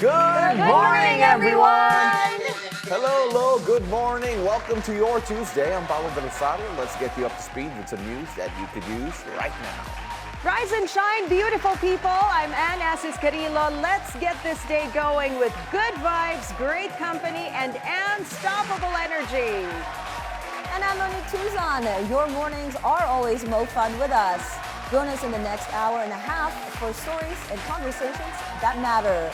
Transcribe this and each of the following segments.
Good morning, everyone! Hello, good morning. Welcome to your Tuesday. I'm Paolo del Rosario. Let's get you up to speed with some news that you could use right now. Rise and shine, beautiful people. I'm Anne Asis-Carilo. Let's get this day going with good vibes, great company, and unstoppable energy. And I'm Monique Tuzon. Your mornings are always more fun with us. Join us in the next hour and a half for stories and conversations that matter.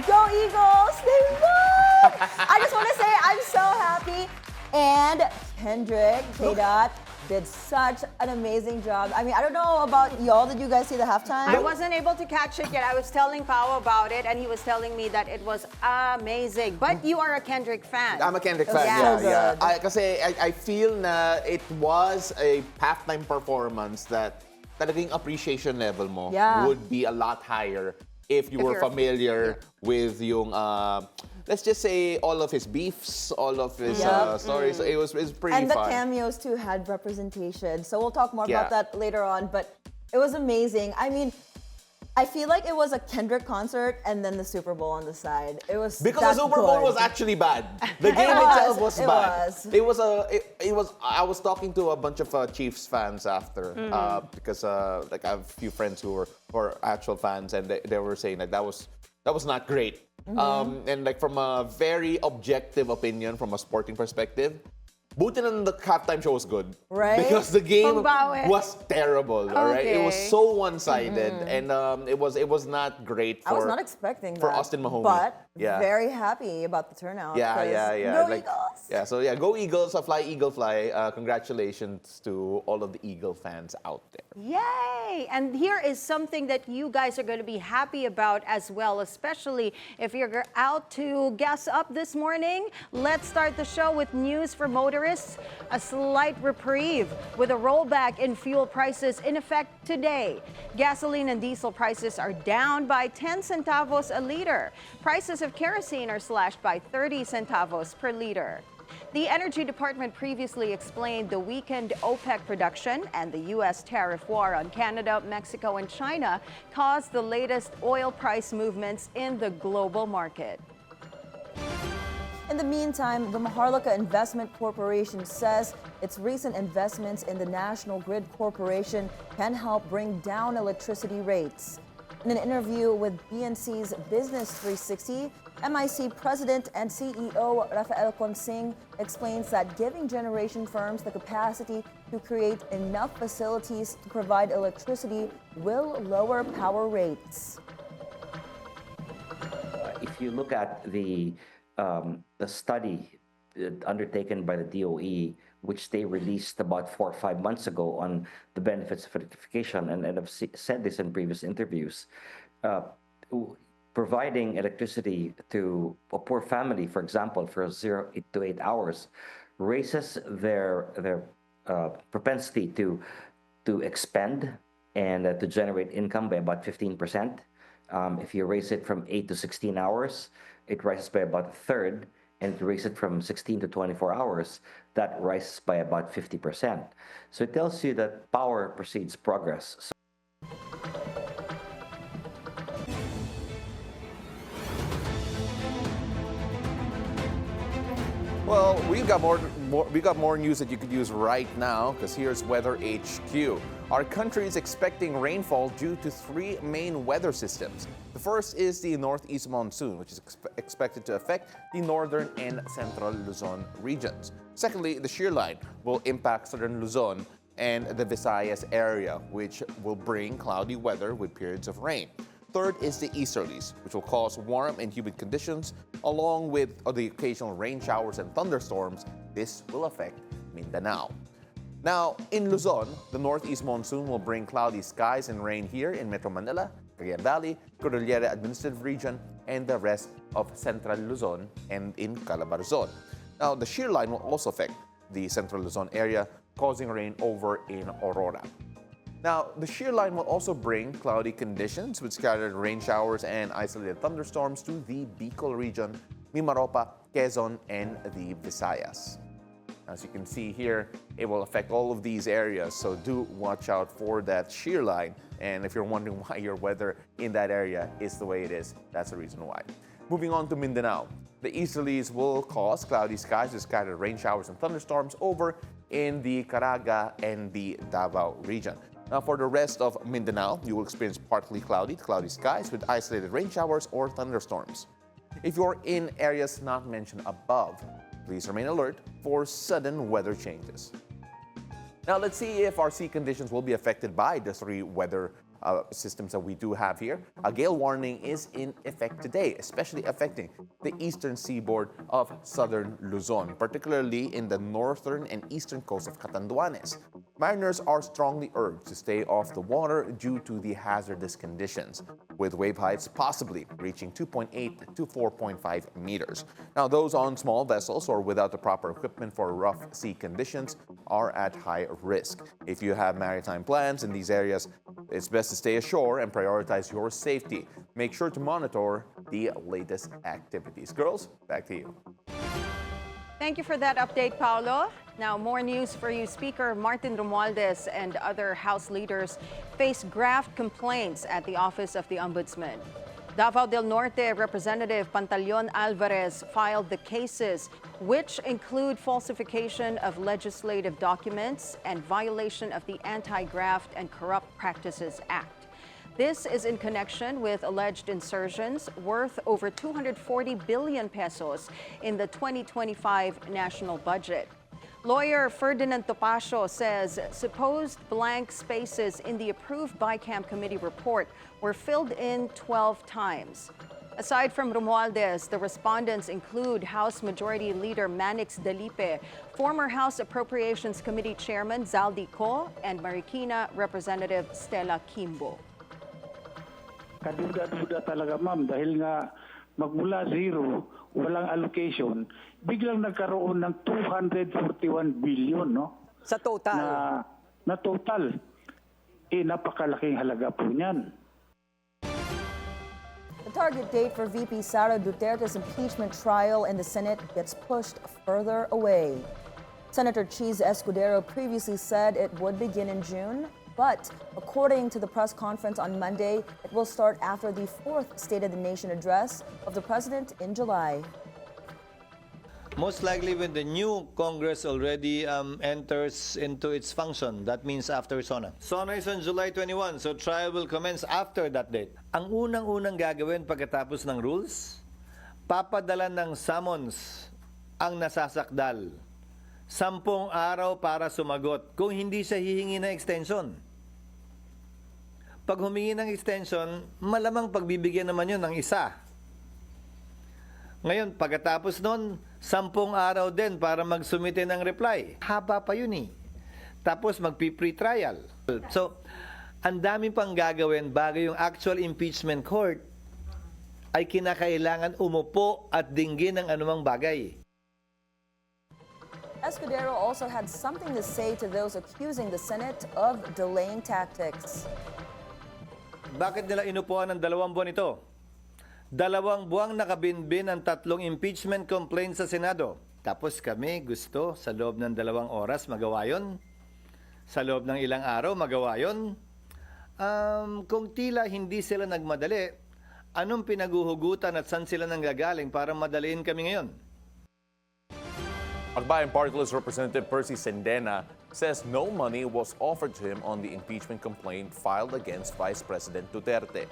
Go Eagles! They won! I just want to say I'm so happy. And Kendrick, K-Dot, did such an amazing job. I mean, I don't know about y'all. Did you guys see the halftime? I wasn't able to catch it yet. I was telling Pao about it, and he was telling me that it was amazing. But you are a Kendrick fan. I'm a Kendrick fan, Yeah. I feel na it was a halftime performance that talagang appreciation level mo would be a lot higher if you were familiar with yung, let's just say, all of his beefs, all of his stories. So it was pretty fun. And the cameos, too, had representation. So we'll talk more about that later on. But it was amazing. I mean, I feel like it was a Kendrick concert and then the Super Bowl on the side. It was because the Super Bowl was actually bad. The game itself was bad. It was. I was talking to a bunch of Chiefs fans after because like I have a few friends who were actual fans, and they were saying that was not great. And like from a very objective opinion, from a sporting perspective, buti na the halftime show was good. Right. Because the game was terrible. All right. It was so one-sided, and it was not great for. I was not expecting that. For Austin Mahomey. But very happy about the turnout. Yeah. Go Eagles! Yeah, so go Eagles, fly Eagle fly. Congratulations to all of the Eagle fans out there. Yay! And here is something that you guys are going to be happy about as well, especially if you're out to gas up this morning. Let's start the show with news for motorists. A slight reprieve with a rollback in fuel prices in effect today. Gasoline and diesel prices are down by 10 centavos a liter. Prices of kerosene are slashed by 30 centavos per liter. The Energy Department previously explained the weakened OPEC production and the U.S. tariff war on Canada, Mexico, and China caused the latest oil price movements in the global market. In the meantime, the Maharlika Investment Corporation says its recent investments in the National Grid Corporation can help bring down electricity rates. In an interview with BNC's Business 360, MIC President and CEO Rafael Consing explains that giving generation firms the capacity to create enough facilities to provide electricity will lower power rates. If you look at the study undertaken by the DOE, which they released about 4 or 5 months ago on the benefits of electrification, and I've said this in previous interviews, providing electricity to a poor family, for example, for 0 to 8 hours, raises their propensity to expend and to generate income by about 15%. If you raise it from 8 to 16 hours, it rises by about a third, and if you raise it from 16 to 24 hours, that rises by about 50%. So it tells you that power precedes progress. Well, we got more news that you could use right now, because here's Weather HQ. Our country is expecting rainfall due to 3 main weather systems. The first is the northeast monsoon, which is expected to affect the northern and central Luzon regions. Secondly, the shear line will impact southern Luzon and the Visayas area, which will bring cloudy weather with periods of rain. Third is the easterlies, which will cause warm and humid conditions, along with the occasional rain showers and thunderstorms. This will affect Mindanao. Now, in Luzon, the northeast monsoon will bring cloudy skies and rain here in Metro Manila, Cagayan Valley, Cordillera Administrative Region, and the rest of central Luzon and in Calabarzon. Now, the shear line will also affect the central Luzon area, causing rain over in Aurora. Now, the shear line will also bring cloudy conditions with scattered rain showers and isolated thunderstorms to the Bicol region, Mimaropa, Quezon, and the Visayas. As you can see here, it will affect all of these areas, so do watch out for that shear line. And if you're wondering why your weather in that area is the way it is, that's the reason why. Moving on to Mindanao. The easterlies will cause cloudy skies with scattered rain showers and thunderstorms over in the Caraga and the Davao region. Now, for the rest of Mindanao, you will experience partly cloudy to cloudy skies with isolated rain showers or thunderstorms. If you're in areas not mentioned above, please remain alert for sudden weather changes. Now, let's see if our sea conditions will be affected by the three weather systems that we do have here. A gale warning is in effect today, especially affecting the eastern seaboard of southern Luzon, particularly in the northern and eastern coast of Catanduanes. Mariners are strongly urged to stay off the water due to the hazardous conditions, with wave heights possibly reaching 2.8 to 4.5 meters. Now, those on small vessels or without the proper equipment for rough sea conditions are at high risk. If you have maritime plans in these areas, it's best to stay ashore and prioritize your safety. Make sure to monitor the latest activities. Girls, back to you. Thank you for that update, Paolo. Now, more news for you. Speaker Martin Romualdez and other House leaders face graft complaints at the Office of the Ombudsman. Davao del Norte Representative Pantaleon Alvarez filed the cases, which include falsification of legislative documents and violation of the Anti-Graft and Corrupt Practices Act. This is in connection with alleged insertions worth over 240 billion pesos in the 2025 national budget. Lawyer Ferdinand Topacio says supposed blank spaces in the approved BICAM committee report were filled in 12 times. Aside from Romualdez, the respondents include House Majority Leader Manix Dalipe, former House Appropriations Committee Chairman Zaldi Co, and Marikina Representative Stella Kimbo. Kaduda-duda talaga, ma'am, dahil nga magmula zero, walang allocation, biglang nagkaroon ng 241 billion, no? Sa total? Na total. Napakalaking halaga po niyan. The target date for VP Sara Duterte's impeachment trial in the Senate gets pushed further away. Senator Cheese Escudero previously said it would begin in June, but according to the press conference on Monday, it will start after the fourth State of the Nation address of the President in July. Most likely when the new Congress already enters into its function. That means after SONA. SONA is on July 21, so trial will commence after that date. Ang unang-unang gagawin pagkatapos ng rules, papadala ng summons ang nasasakdal. 10 araw para sumagot kung hindi siya hihingi ng extension. Pag humingi ng extension, malamang pagbibigyan naman yun ng isa. Ngayon, pagkatapos nun, 10 araw din para magsumite ng reply. Haba pa yun eh. Tapos magpi-pre-trial. So, ang dami pang gagawin bago yung actual impeachment court ay kinakailangan umupo at dinggin ng anumang bagay. Escudero also had something to say to those accusing the Senate of delaying tactics. Bakit nila inupuan ng 2 buwan ito? 2 buwang nakabinbin ang 3 impeachment complaints sa Senado. Tapos kami gusto sa loob ng 2 oras magawa yun? Sa loob ng ilang araw magawa yun? Kung tila hindi sila nagmadali, anong pinaguhugutan at saan sila nanggagaling para madaliin kami ngayon? Akbayan Party List Representative Percy Sendena says no money was offered to him on the impeachment complaint filed against Vice President Duterte.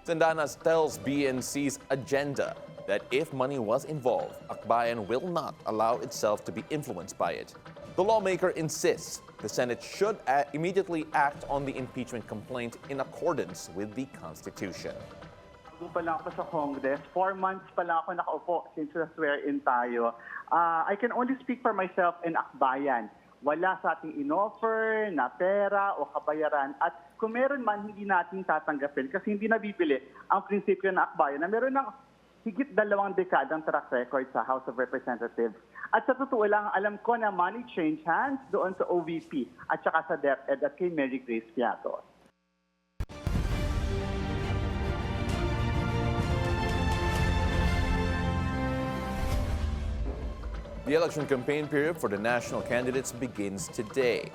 Sendena tells BNC's agenda that if money was involved, Akbayan will not allow itself to be influenced by it. The lawmaker insists the Senate should immediately act on the impeachment complaint in accordance with the Constitution. Bago pa lang ako sa Congress, 4 months pa lang ako nakaupo since na-swear-in tayo. I can only speak for myself and Akbayan. Wala sa ating inoffer na pera o kabayaran. At kung meron man, hindi natin tatanggapin kasi hindi nabibili ang prinsipyo ng Akbayan na meron ng higit 2 dekadang track record sa House of Representatives. At sa totoo lang, alam ko na money change hands doon sa OVP at saka sa DepEd at kay Mary Grace Piatos. The election campaign period for the national candidates begins today.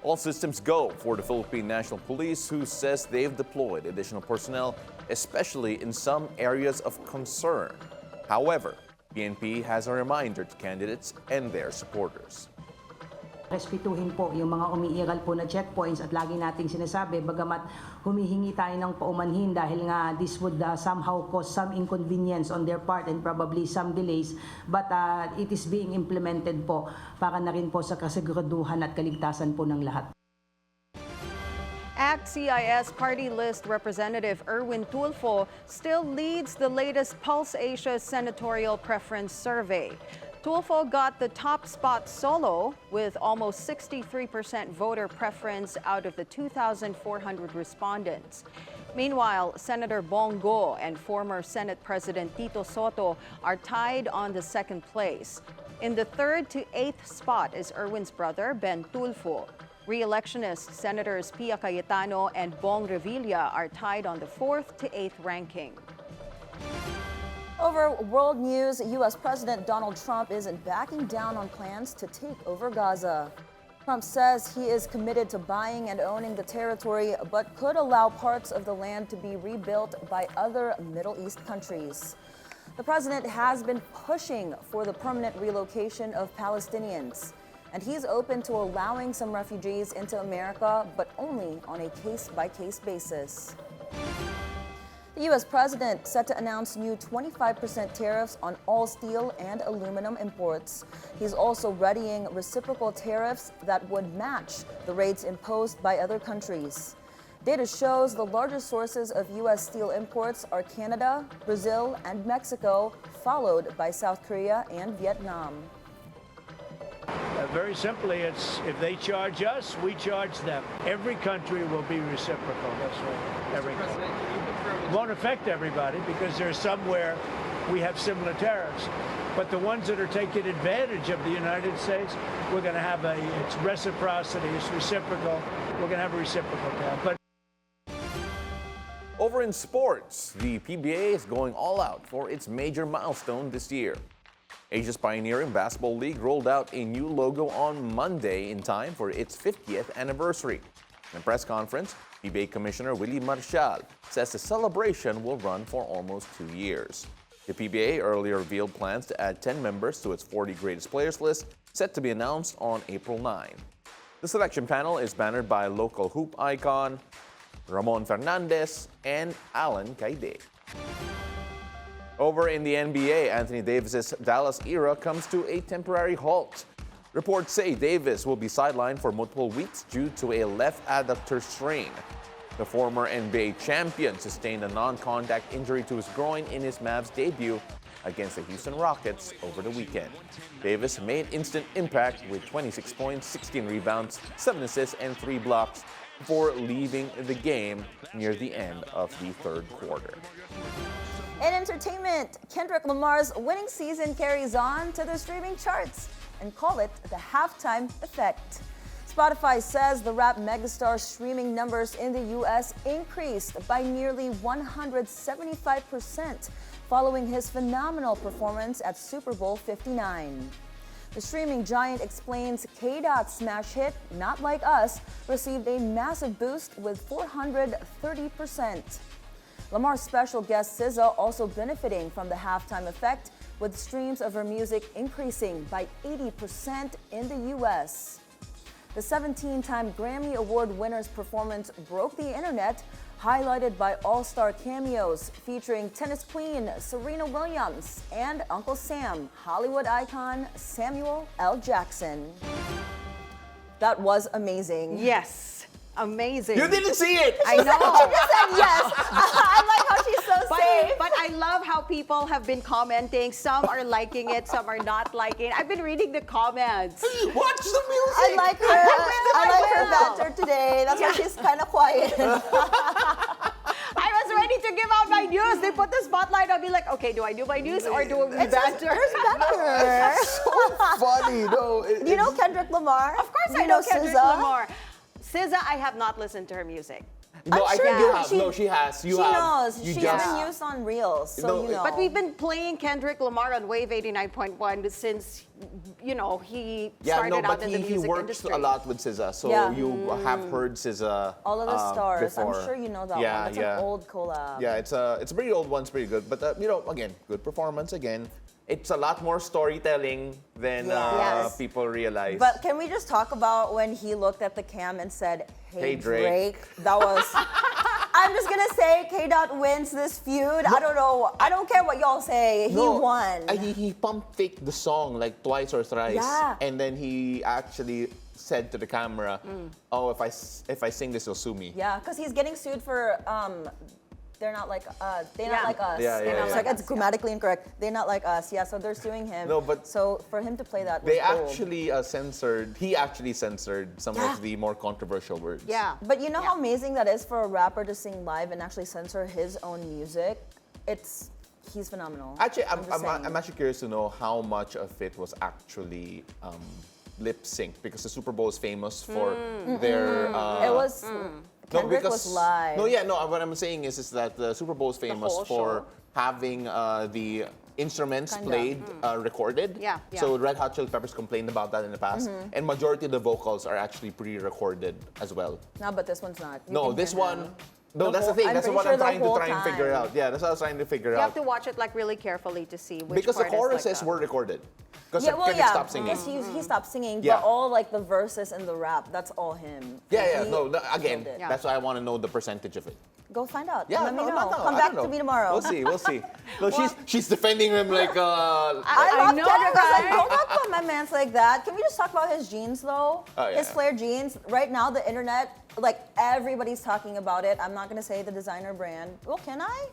All systems go for the Philippine National Police, who says they've deployed additional personnel, especially in some areas of concern. However, PNP has a reminder to candidates and their supporters. Respetuhin po yung mga umiiral po na checkpoints at lagi nating sinasabi, bagamat humihingi tayo ng paumanhin dahil nga this would somehow cause some inconvenience on their part and probably some delays, but it is being implemented po para na rin po sa kasiguraduhan at kaligtasan po ng lahat. ACT-CIS party list representative Erwin Tulfo still leads the latest Pulse Asia senatorial preference survey. Tulfo got the top spot solo with almost 63% voter preference out of the 2,400 respondents. Meanwhile, Senator Bongo and former Senate President Tito Soto are tied on the second place. In the 3rd to 8th spot is Erwin's brother, Ben Tulfo. Re-electionist Senators Pia Cayetano and Bong Revilla are tied on the 4th to 8th ranking. Over world news, U.S. President Donald Trump isn't backing down on plans to take over Gaza. Trump says he is committed to buying and owning the territory, but could allow parts of the land to be rebuilt by other Middle East countries. The president has been pushing for the permanent relocation of Palestinians, and he's open to allowing some refugees into America, but only on a case-by-case basis. The U.S. president set to announce new 25% tariffs on all steel and aluminum imports. He's also readying reciprocal tariffs that would match the rates imposed by other countries. Data shows the largest sources of U.S. steel imports are Canada, Brazil, and Mexico, followed by South Korea and Vietnam. Very simply, it's if they charge us, we charge them. Every country will be reciprocal. That's right. Every country. It won't affect everybody because there's some where we have similar tariffs. But the ones that are taking advantage of the United States, we're going to have it's reciprocity, it's reciprocal. We're going to have a reciprocal tariff. But over in sports, the PBA is going all out for its major milestone this year. Asia's pioneering basketball league rolled out a new logo on Monday in time for its 50th anniversary. In a press conference, PBA Commissioner Willie Marcial says the celebration will run for almost 2 years. The PBA earlier revealed plans to add 10 members to its 40 greatest players list, set to be announced on April 9. The selection panel is bannered by local hoop icon Ramon Fernandez and Alan Caide. Over in the NBA, Anthony Davis's Dallas era comes to a temporary halt. Reports say Davis will be sidelined for multiple weeks due to a left adductor strain. The former NBA champion sustained a non-contact injury to his groin in his Mavs debut against the Houston Rockets over the weekend. Davis made instant impact with 26 points, 16 rebounds, 7 assists, and 3 blocks before leaving the game near the end of the third quarter. In entertainment, Kendrick Lamar's winning season carries on to the streaming charts, and call it the halftime effect. Spotify says the rap megastar's streaming numbers in the U.S. increased by nearly 175% following his phenomenal performance at Super Bowl 59. The streaming giant explains K-Dot's smash hit, Not Like Us, received a massive boost with 430%. Lamar's special guest SZA also benefiting from the halftime effect, with streams of her music increasing by 80% in the U.S. The 17-time Grammy Award winner's performance broke the internet, highlighted by all-star cameos featuring tennis queen Serena Williams and Uncle Sam, Hollywood icon Samuel L. Jackson. That was amazing. Yes. Amazing. You didn't see it! I know. I just said yes. I like how she's so safe. But I love how people have been commenting. Some are liking it, some are not liking it. I've been reading the comments. Watch the music! I like her. I like her banter today. That's why she's kind of quiet. I was ready to give out my news. They put the spotlight. I'll be like, okay, do I do my news or do we banter? There's banter. So funny, no. You know Kendrick Lamar? Of course I You know Kendrick SZA? Lamar. SZA, I have not listened to her music. No, I sure think you you- have. she- No, she has. You she have. knows. You She's just. been used on Reels, so No, you know. But we've been playing Kendrick Lamar on Wave 89.1 since, he Yeah, started no, out but in the he music works industry. a lot with SZA, so Yeah. you have heard SZA. All of the stars. Before. I'm sure you know that Yeah, one. That's yeah. an old collab. Yeah, it's a pretty old one. It's pretty good, but again, good performance again. It's a lot more storytelling than Yes. people realize. But can we just talk about when he looked at the cam and said, "Hey, Hey, Drake." That was. I'm just gonna say K-Dot wins this feud. I don't know. I don't care what y'all say. He won. He pump faked the song like twice or thrice, Yeah. and then he actually said to the camera, "Oh, if I sing this, you'll sue me." Yeah, because he's getting sued for they're not like us. They're not like us. Yeah, yeah, It's yeah. like it's grammatically incorrect. They're not like us. Yeah, so they're suing him. No, but so for him to play that was They bold. actually censored. He actually censored some Yeah. of the more controversial words. Yeah. But you know how amazing that is for a rapper to sing live and actually censor his own music? He's phenomenal. Actually, just saying. I'm actually curious to know how much of it was actually lip sync, because the Super Bowl is famous for their. It was Kendrick was live. No, yeah, no. What I'm saying is that the Super Bowl is famous whole for show. having the instruments Kinda. played recorded. Yeah, yeah. So Red Hot Chili Peppers complained about that in the past, and majority of the vocals are actually pre-recorded as well. No, but this one's not. You No, can this hear him. one. No, The that's whole- the thing. I'm That's pretty what sure I'm the trying whole to figure time. out. Yeah, that's what I was trying to figure You out. have to watch it really carefully to see which Because the part is choruses like were recorded. Because Yeah, well, Kendrick yeah, stopped singing. because he stopped singing, Yeah. but all like the verses and the rap, that's all him. Yeah, He no, again, killed it. that's why I want to know the percentage of it. Go find out. Yeah, Let me no, know. not now. Come I back don't to know. me tomorrow. We'll see. No, she's defending him like. I love know, Kendrick. I was like, right? don't talk about my man's like that. Can we just talk about his jeans though? Oh, yeah. His flare jeans. Right now, the internet, like everybody's talking about it. I'm not gonna say the designer brand. Well, can I?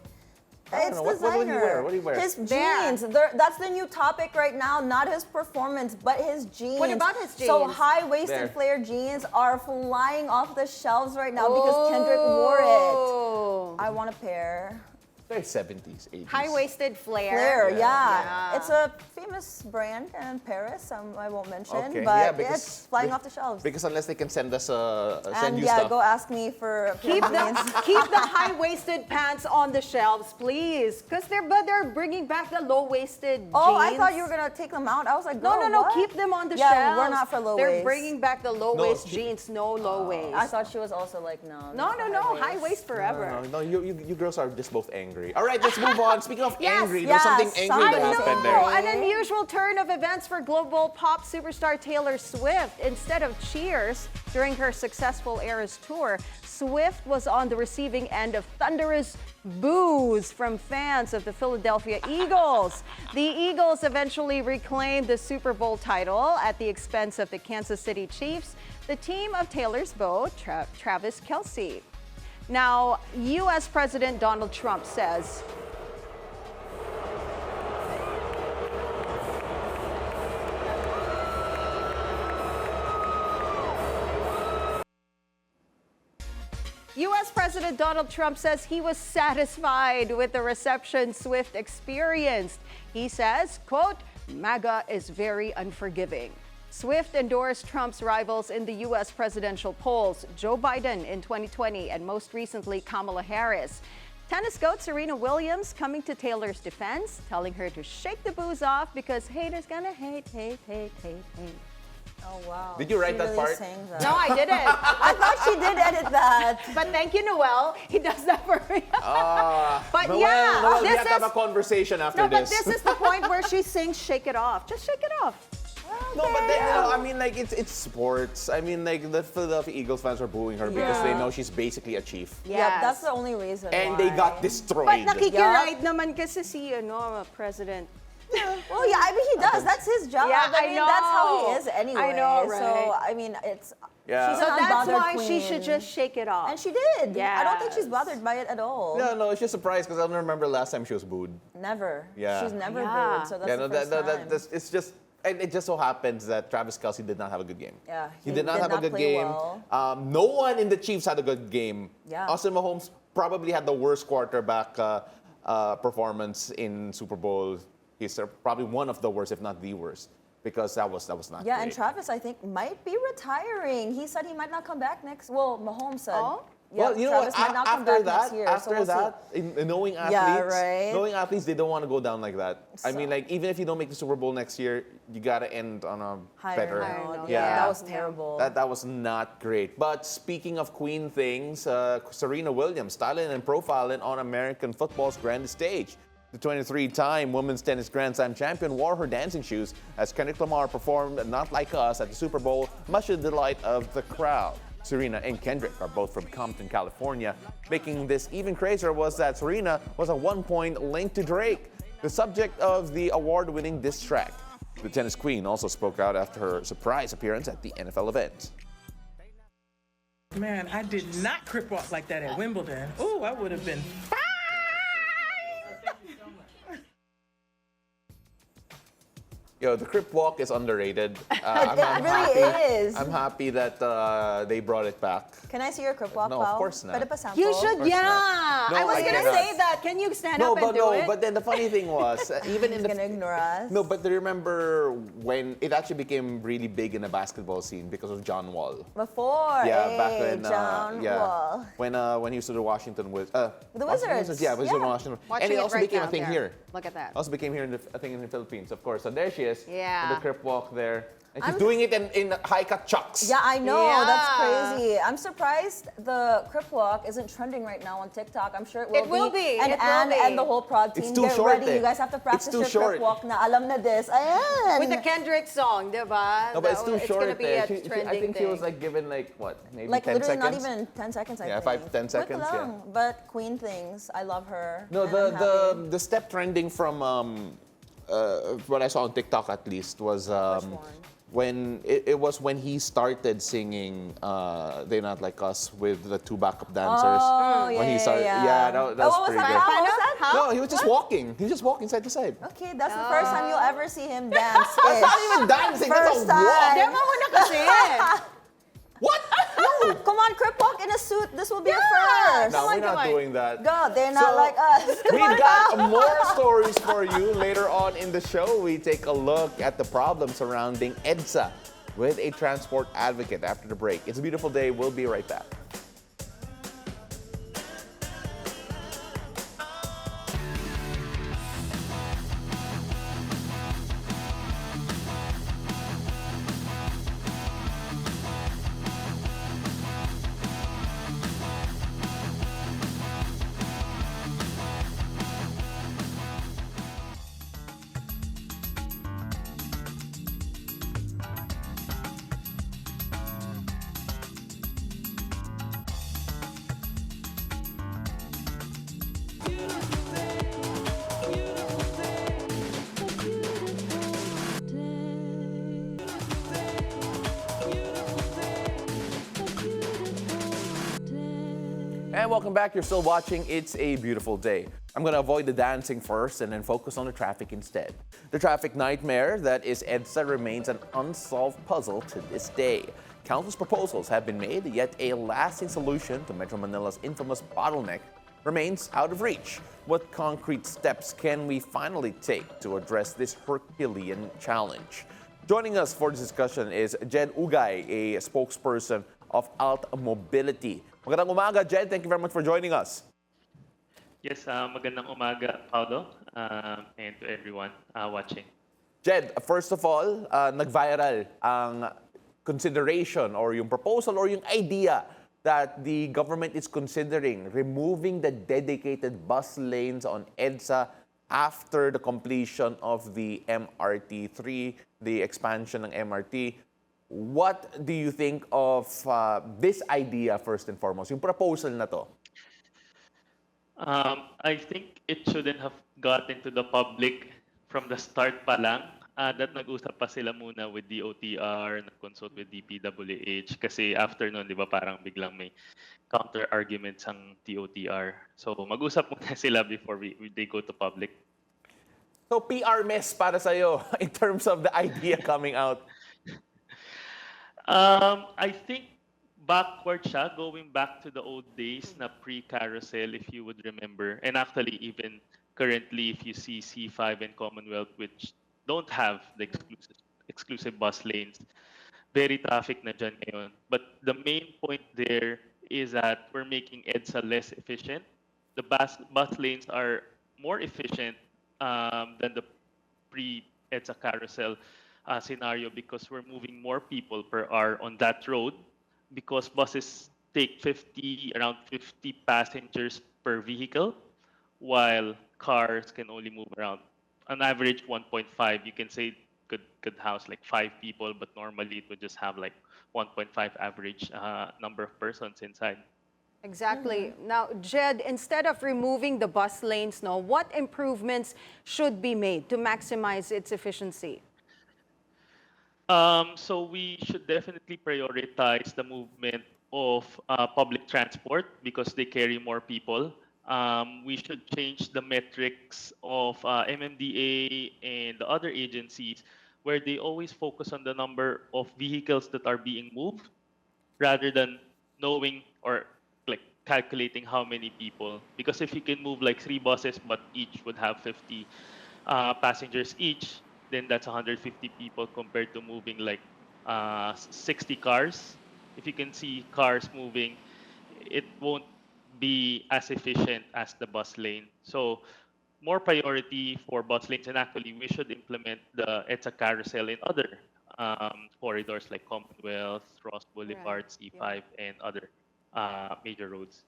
I don't It's know. What designer. do you wear? What do you wear? His There. jeans. That's the new topic right now. Not his performance, but his jeans. What about his So jeans? high-waisted There. flare jeans are flying off the shelves right now because Kendrick wore it. Oh. I want a pair. Very 70s, 80s. High-waisted flare. Flare, yeah. Yeah. It's a famous brand in Paris. I won't mention, Okay, but yeah, because it's flying off the shelves. Because unless they can send us send And you yeah, stuff. go ask me for Keep jeans. keep the high-waisted pants on the shelves, please. Because they're bringing back the low-waisted jeans. Oh, I thought you were gonna take them out. I was like, No, girl, no, what? keep them on the Yeah, shelves. we're not for low They're waist. bringing back the low-waist No, jeans, no low waist. I thought she was also like, no. No, not no, for no, high high waist. waist forever. No, you girls are just both angry. All right, let's move on. Speaking of Yes, angry, yes, there's something angry that something happened else. there. An unusual turn of events for global pop superstar Taylor Swift. Instead of cheers during her successful Eras tour, Swift was on the receiving end of thunderous boos from fans of the Philadelphia Eagles. The Eagles eventually reclaimed the Super Bowl title at the expense of the Kansas City Chiefs, the team of Taylor's beau, Travis Kelce. Now, U.S. President Donald Trump says, U.S. President Donald Trump says he was satisfied with the reception Swift experienced. He says, quote, MAGA is very unforgiving. Swift endorsed Trump's rivals in the U.S. presidential polls, Joe Biden in 2020 and most recently Kamala Harris. Tennis goat Serena Williams coming to Taylor's defense, telling her to shake the booze off because haters gonna hate. Oh, wow. Did you write She that really part? sang that. No, I didn't. I thought she did edit that. But thank you, Noel. He does that for me. But Noel, yeah, Noel, we this have to have a is conversation after no, but this. this is the point where she sings "Shake It Off." Just shake it off. No, but then, I mean, like, it's sports. I mean, like, the Philadelphia Eagles fans are booing her because they know she's basically a chief. Yeah, that's the only reason And why. they got But destroyed. nakikiride naman kasi si President. Well, yeah, I mean, he does. That's his job. Yeah, I mean, I that's how know. he is anyway. I know, right? So, I mean, it's... Yeah. She's So an that's unbothered why queen. she should just shake it off. And she did. I don't think she's Yes. bothered by it at all. No, it's just surprised because I don't remember last time she was booed. Never. Yeah. She's never Yeah. booed, so that's Yeah, the no, first time. it's just, and it just so happens that Travis Kelce did not have a good game. Yeah, he did not have a good play game. well. No one in the Chiefs had a good game. Yeah. Austin Mahomes probably had the worst quarterback performance in Super Bowl. He's probably one of the worst, if not the worst, because that was not Yeah, great. and Travis, I think, might be retiring. He said he might not come back next. Well, Mahomes said. Oh? Yeah, Well, you know Travis what? might not come After back next that, year, so after we'll see. that, knowing athletes, Yeah, right. knowing athletes, they don't want to go down like that. I mean, So- like even if you don't make the Super Bowl next year, you gotta end on a better. Higher note. Yeah. That was terrible. That was not great. But speaking of Queen things, Serena Williams styling and profiling on American football's grandest stage. The 23-time women's tennis Grand Slam champion wore her dancing shoes as Kendrick Lamar performed Not Like Us at the Super Bowl, much to the delight of the crowd. Serena and Kendrick are both from Compton, California. Making this even crazier was that Serena was a 1-point link to Drake, the subject of the award-winning diss track. The tennis queen also spoke out after her surprise appearance at the NFL event. Man, I did not crip walk like that at Wimbledon. Ooh, I would have been fine. Yo, the crip walk is underrated. It really is. I'm happy that they brought it back. Can I see your crip walk, No, of Pao? course not. Pwede pa sample? You should, course yeah. not. No, I was I gonna cannot. say that. Can you stand up and do it? But then the funny thing was, even in He's gonna ignore us. No, but do you remember when it actually became really big in the basketball scene because of John Wall? Before, Back when John Wall. when he used to do Washington with The Wizards. Yeah, Wizards in Yeah. Washington. Watching And it it also right became a now thing there. here. Look at that. Also became here in I think in the Philippines, of course. So there she is. Yeah. With the crip walk there. And she's doing it in high-cut chucks. Yeah, I know. Yeah. That's crazy. I'm surprised the crip walk isn't trending right now on TikTok. I'm sure it will It will be. And It will Anne be. and the whole prod team, It's too get short, ready. eh. You guys have to It's practice too your short. crip walk na. Alam na this. Ayan. With the Kendrick song, diba? No, but it's too short. It's gonna be a She- trending I think thing. she was like given like what, maybe Like 10 literally seconds? not even 10 seconds, I Yeah, think. 5 to 10 seconds, Quick yeah. lang. But Queen things, I love her. No, and I'm happy. the step trending from what I saw on TikTok at least was one? when it was when he started singing "They Not Like Us" with the two backup dancers. Oh, when yeah, he started, yeah. that Oh, was what was pretty that? good. How was that? No, he was just walking. He was just walking side to side. Okay, that's the first time you'll ever see him dance. That's not even dancing. First That's a walk. time. Demo mo na kasi. What? No. Come on, crip walk in a suit. This will be a first. No, we're come not on. doing that. God, they're not So, like us. Come We've on, got Pao. more stories for you later on in the show. We take a look at the problem surrounding EDSA with a transport advocate after the break. It's a beautiful day. We'll be right back. And welcome back. You're still watching It's a Beautiful Day. I'm going to avoid the dancing first and then focus on the traffic instead. The traffic nightmare that is EDSA remains an unsolved puzzle to this day. Countless proposals have been made, yet a lasting solution to Metro Manila's infamous bottleneck remains out of reach. What concrete steps can we finally take to address this Herculean challenge? Joining us for this discussion is Jedd Ugay, a spokesperson of AltMobility. Magandang umaga, Jedd. Thank you very much for joining us. Yes, magandang umaga, Paolo, and to everyone watching. Jedd, first of all, nag-viral ang consideration or yung proposal or yung idea that the government is considering removing the dedicated bus lanes on EDSA after the completion of the MRT3, the expansion ng MRT. What do you think of this idea first and foremost, yung proposal na to? I think it shouldn't have gotten to the public from the start pa lang. That nag-usap pa sila muna with DOTR, nag-consult with DPWH kasi after nun, di ba, parang biglang may counter-arguments ang DOTR. So mag-usap muna sila before they go to public. So PR mess para sa'yo in terms of the idea coming out. I think backward siya, going back to the old days na pre-carousel, if you would remember. And actually, even currently, if you see C5 and Commonwealth, which don't have the exclusive bus lanes, very traffic na dyan ngayon. But the main point there is that we're making EDSA less efficient. The bus lanes are more efficient than the pre-EDSA carousel scenario because we're moving more people per hour on that road because buses take around 50 passengers per vehicle, while cars can only move around on average 1.5. You can say could house like 5 people, but normally it would just have like 1.5 average number of persons inside. Exactly. Now, Jedd, instead of removing the bus lanes, no, what improvements should be made to maximize its efficiency? So we should definitely prioritize the movement of public transport because they carry more people. We should change the metrics of MMDA and the other agencies where they always focus on the number of vehicles that are being moved rather than knowing or like calculating how many people. Because if you can move like 3 buses but each would have 50 passengers each, then that's 150 people compared to moving like 60 cars. If you can see cars moving, it won't be as efficient as the bus lane. So more priority for bus lanes, and actually we should implement the EDSA carousel in other corridors like Commonwealth, Ross Boulevard, C5, and other major roads.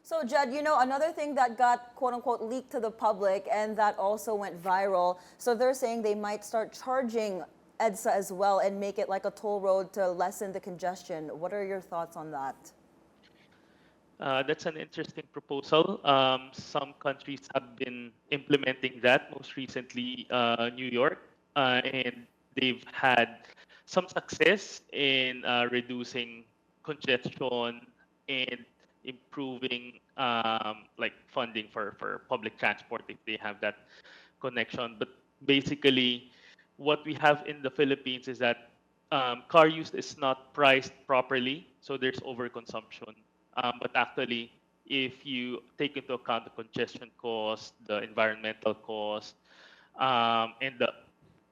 So, Jedd, you know, another thing that got quote unquote leaked to the public and that also went viral. So they're saying they might start charging EDSA as well and make it like a toll road to lessen the congestion. What are your thoughts on that? That's an interesting proposal. Some countries have been implementing that, most recently New York, and they've had some success in reducing congestion and improving like funding for public transport if they have that connection. But basically, what we have in the Philippines is that car use is not priced properly, so there's overconsumption. But actually, if you take into account the congestion cost, the environmental cost, and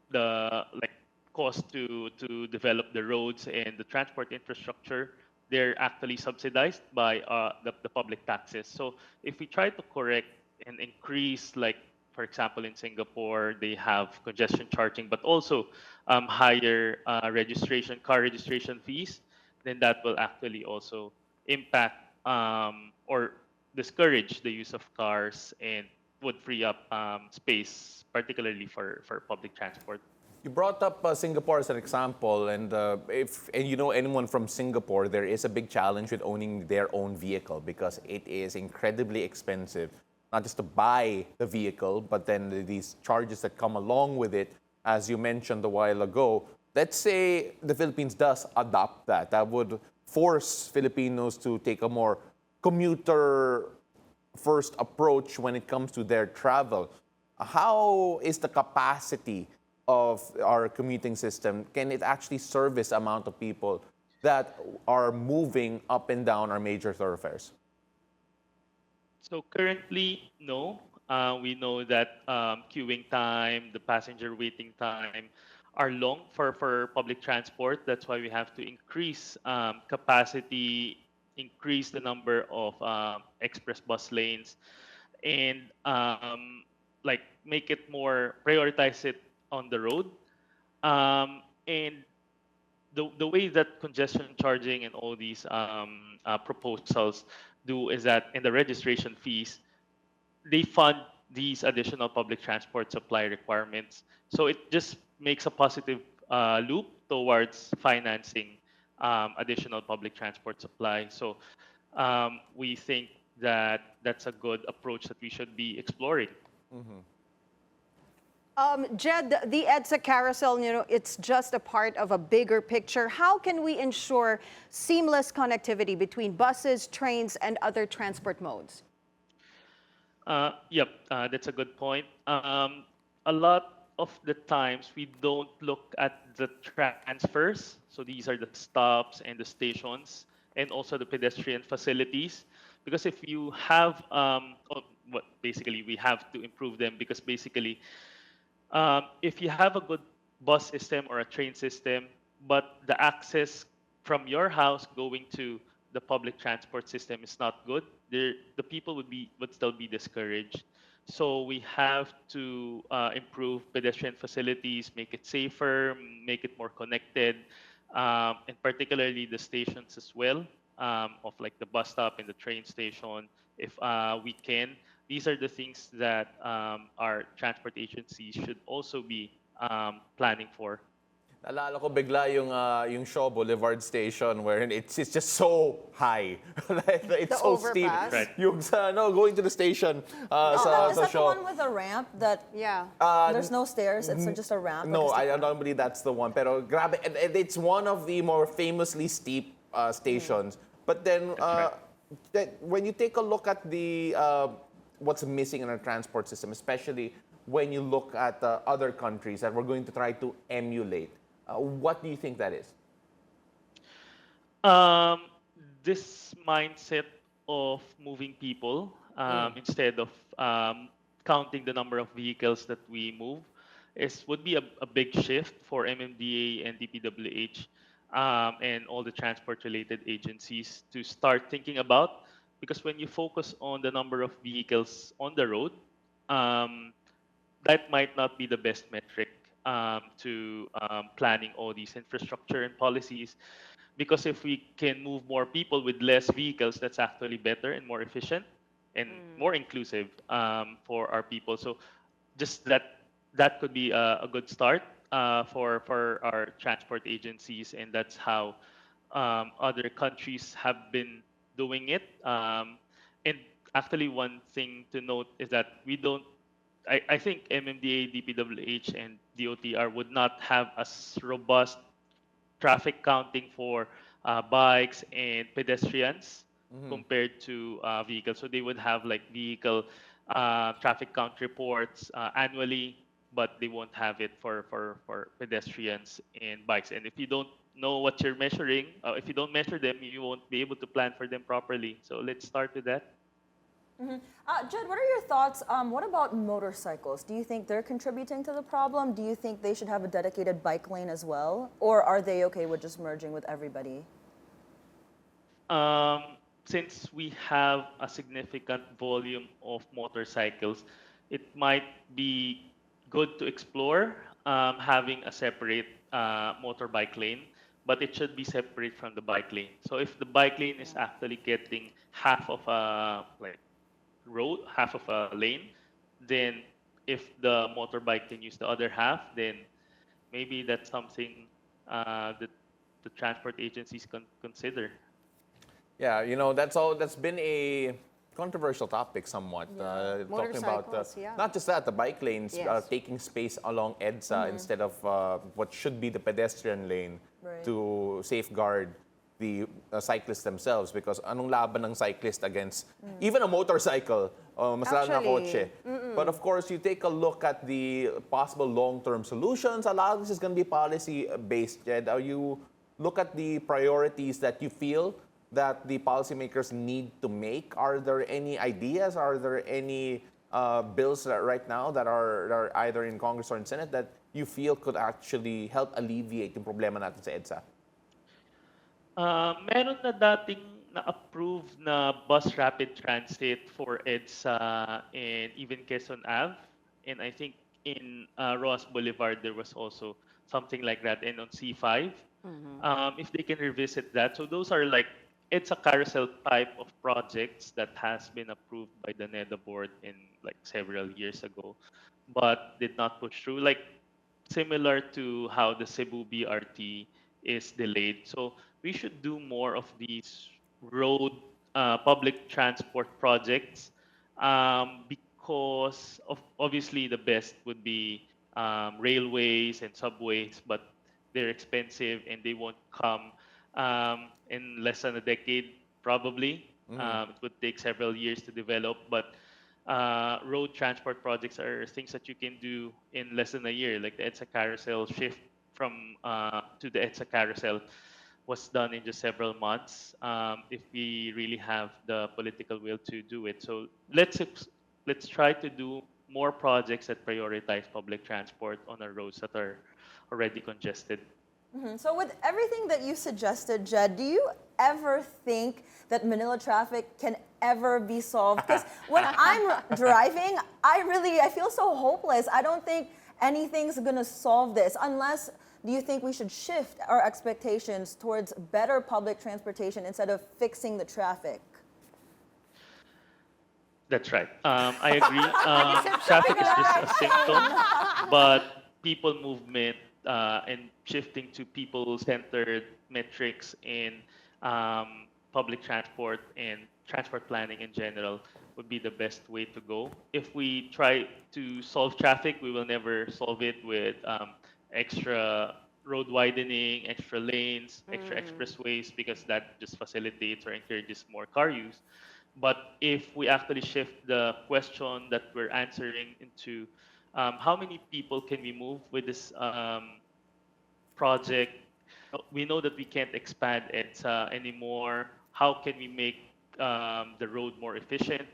the like cost to develop the roads and the transport infrastructure, they're actually subsidized by the public taxes. So if we try to correct and increase, like for example in Singapore, they have congestion charging, but also higher car registration fees, then that will actually also impact or discourage the use of cars and would free up space, particularly for public transport. You brought up Singapore as an example, and if you know anyone from Singapore, there is a big challenge with owning their own vehicle because it is incredibly expensive, not just to buy the vehicle, but then these charges that come along with it, as you mentioned a while ago. Let's say the Philippines does adopt that. That would force Filipinos to take a more commuter-first approach when it comes to their travel. How is the capacity of our commuting system? Can it actually service amount of people that are moving up and down our major thoroughfares? So currently, no. We know that queuing time, the passenger waiting time are long for public transport. That's why we have to increase capacity, increase the number of express bus lanes, and like make it more, prioritize it on the road. And the way that congestion charging and all these proposals do is that in the registration fees, they fund these additional public transport supply requirements. So it just makes a positive loop towards financing additional public transport supply. So we think that that's a good approach that we should be exploring. Jedd, the EDSA carousel, you know, it's just a part of a bigger picture. How can we ensure seamless connectivity between buses, trains, and other transport modes? Yep, that's a good point. A lot of the times we don't look at the transfers. So these are the stops and the stations and also the pedestrian facilities. Because if you have, basically we have to improve them because basically if you have a good bus system or a train system, but the access from your house going to the public transport system is not good, the people would still be discouraged. So we have to improve pedestrian facilities, make it safer, make it more connected, and particularly the stations as well, of like the bus stop and the train station. If we can, these are the things that our transport agencies should also be planning for. Naalala ko bigla yung Shaw Boulevard Station where it's just so high. Like, it's The so steep. overpass. Right. Yung sa, no, going to the station Is sa that the Shaw. one with a ramp that Yeah. there's no stairs? It's just a ramp. No, like a I don't believe that's the one. Pero grabe, and it's one of the more famously steep stations. But then, when you take a look at the what's missing in our transport system, especially when you look at other countries that we're going to try to emulate, what do you think that is? This mindset of moving people instead of counting the number of vehicles that we move would be a big shift for MMDA and DPWH and all the transport-related agencies to start thinking about, because when you focus on the number of vehicles on the road, that might not be the best metric to planning all these infrastructure and policies. Because if we can move more people with less vehicles, that's actually better and more efficient and more inclusive for our people. So just that could be a good start for our transport agencies, and that's how other countries have been doing it. And actually, one thing to note is that we don't. I think MMDA, DPWH, and DOTR would not have as robust traffic counting for bikes and pedestrians compared to vehicles. So they would have like vehicle traffic count reports annually, but they won't have it for pedestrians and bikes. And if you don't know what you're measuring, if you don't measure them, you won't be able to plan for them properly. So let's start with that. Jedd, what are your thoughts? What about motorcycles? Do you think they're contributing to the problem? Do you think they should have a dedicated bike lane as well? Or are they okay with just merging with everybody? Since we have a significant volume of motorcycles, it might be good to explore having a separate motorbike lane, but it should be separate from the bike lane. So if the bike lane is actually getting half of a road, half of a lane, then if the motorbike can use the other half, then maybe that's something that the transport agencies can consider. Yeah, that's been a controversial topic somewhat. Talking about Motorcycles, yeah. not just that, the bike lanes Yes. taking space along EDSA instead of what should be the pedestrian lane Right. to safeguard the cyclists themselves, because anong laban ng cyclist against even a motorcycle, mas lalo na Actually, kotse. But of course, you take a look at the possible long-term solutions. A lot of this is going to be policy-based, Jedd. You look at the priorities that you feel that the policymakers need to make. Are there any ideas? Are there any bills right now that are either in Congress or in Senate that you feel could actually help alleviate yung problema natin sa EDSA? Meron na dating na-approve na bus rapid transit for EDSA and even Quezon Ave. And I think in Roas Boulevard, there was also something like that, and on C5. If they can revisit that. So those are like, it's a carousel type of projects that has been approved by the NEDA board in like several years ago, but did not push through. Like similar to how the Cebu BRT is delayed. So we should do more of these road public transport projects because obviously the best would be railways and subways, but they're expensive and they won't come in less than a decade probably. It would take several years to develop, but road transport projects are things that you can do in less than a year, like the EDSA carousel shift from to the EDSA carousel was done in just several months if we really have the political will to do it. So let's try to do more projects that prioritize public transport on our roads that are already congested. So with everything that you suggested, Jedd, do you ever think that Manila traffic can ever be solved? Because when I'm driving, I feel so hopeless. I don't think anything's gonna solve this unless, do you think we should shift our expectations towards better public transportation instead of fixing the traffic? That's right. I agree. Traffic is just a symptom, but people movement and shifting to people-centered metrics in public transport and transport planning in general would be the best way to go. If we try to solve traffic, we will never solve it with extra road widening, extra lanes, extra expressways, because that just facilitates or encourages more car use. But if we actually shift the question that we're answering into how many people can we move with this project? We know that we can't expand EDSA anymore. How can we make the road more efficient?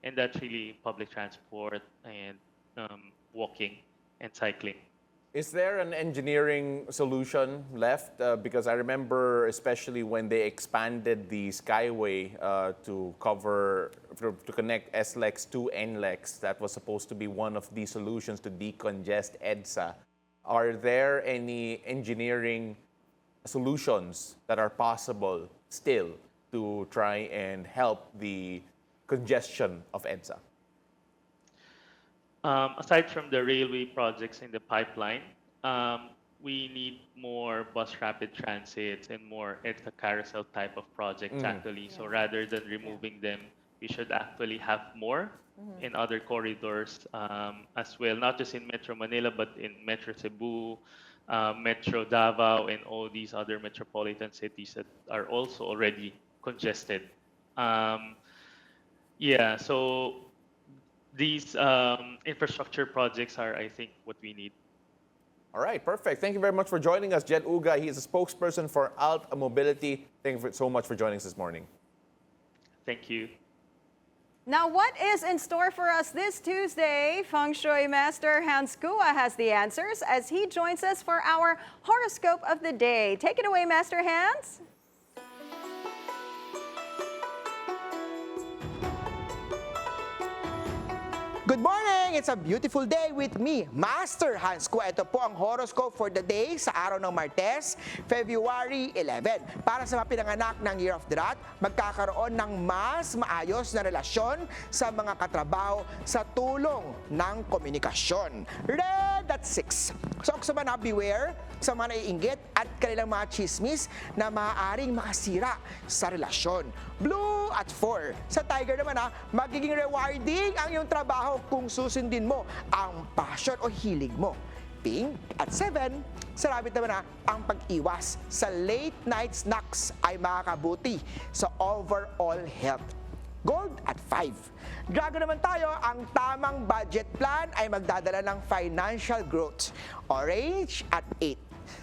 And that's really public transport and walking and cycling. Is there an engineering solution left? Because I remember, especially when they expanded the Skyway to connect SLEX to NLEX, that was supposed to be one of the solutions to decongest EDSA. Are there any engineering solutions that are possible still to try and help the congestion of EDSA? Aside from the railway projects in the pipeline, we need more bus rapid transits and more EDSA carousel type of projects actually. So rather than removing them, we should actually have more in other corridors as well, not just in Metro Manila, but in Metro Cebu, Metro Davao, and all these other metropolitan cities that are also already congested. So these infrastructure projects are, I think, what we need. All right, perfect. Thank you very much for joining us, Jedd Ugay. He is a spokesperson for AltMobility. Thank you so much for joining us this morning. Thank you. Now, what is in store for us this Tuesday? Feng Shui Master Hans Kua has the answers as he joins us for our horoscope of the day. Take it away, Master Hans. Good morning! It's a beautiful day with me, Master Hans Kua. Ito po ang horoscope for the day sa araw ng Martes, February 11. Para sa mga pinanganak ng Year of the Rat, magkakaroon ng mas maayos na relasyon sa mga katrabaho sa tulong ng komunikasyon. Red at 6. So, sa mga beware sa mga naiinggit at kanilang mga chismis na maaaring makasira sa relasyon. Blue at 4. Sa Tiger naman magiging rewarding ang iyong trabaho kung susundin mo ang passion o hilig mo. Pink at 7. Sa Rabbit naman ang pag-iwas sa late night snacks ay makakabuti sa overall health. Gold at 5. Dragon naman tayo, ang tamang budget plan ay magdadala ng financial growth. Orange at 8.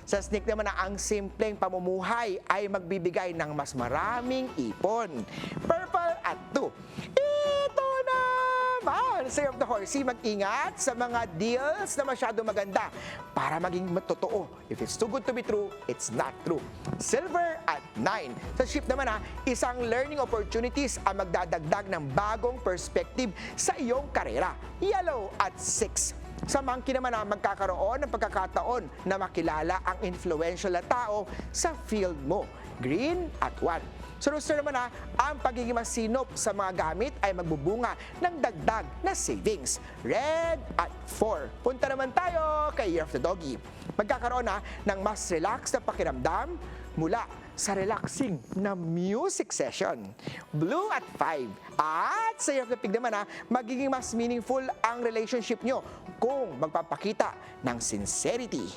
Sa Snake naman ang simpleng pamumuhay ay magbibigay ng mas maraming ipon. Purple at 2. Ito naman! Say of the Horsey, mag-ingat sa mga deals na masyado maganda para maging matotoo. If it's too good to be true, it's not true. Silver at 9. Sa Ship naman isang learning opportunities ang magdadagdag ng bagong perspective sa iyong karera. Yellow at 6. Sa Monkey naman magkakaroon ng pagkakataon na makilala ang influential na tao sa field mo. Green at 1. Sa Rooster naman ang pagiging masinop sa mga gamit ay magbubunga ng dagdag na savings. Red at 4. Punta naman tayo kay Year of the Doggy. Magkakaroon ng mas relaxed na pakiramdam mula sa relaxing na music session. Blue at 5. At sa Year of the Pig naman magiging mas meaningful ang relationship nyo kung magpapakita ng sincerity.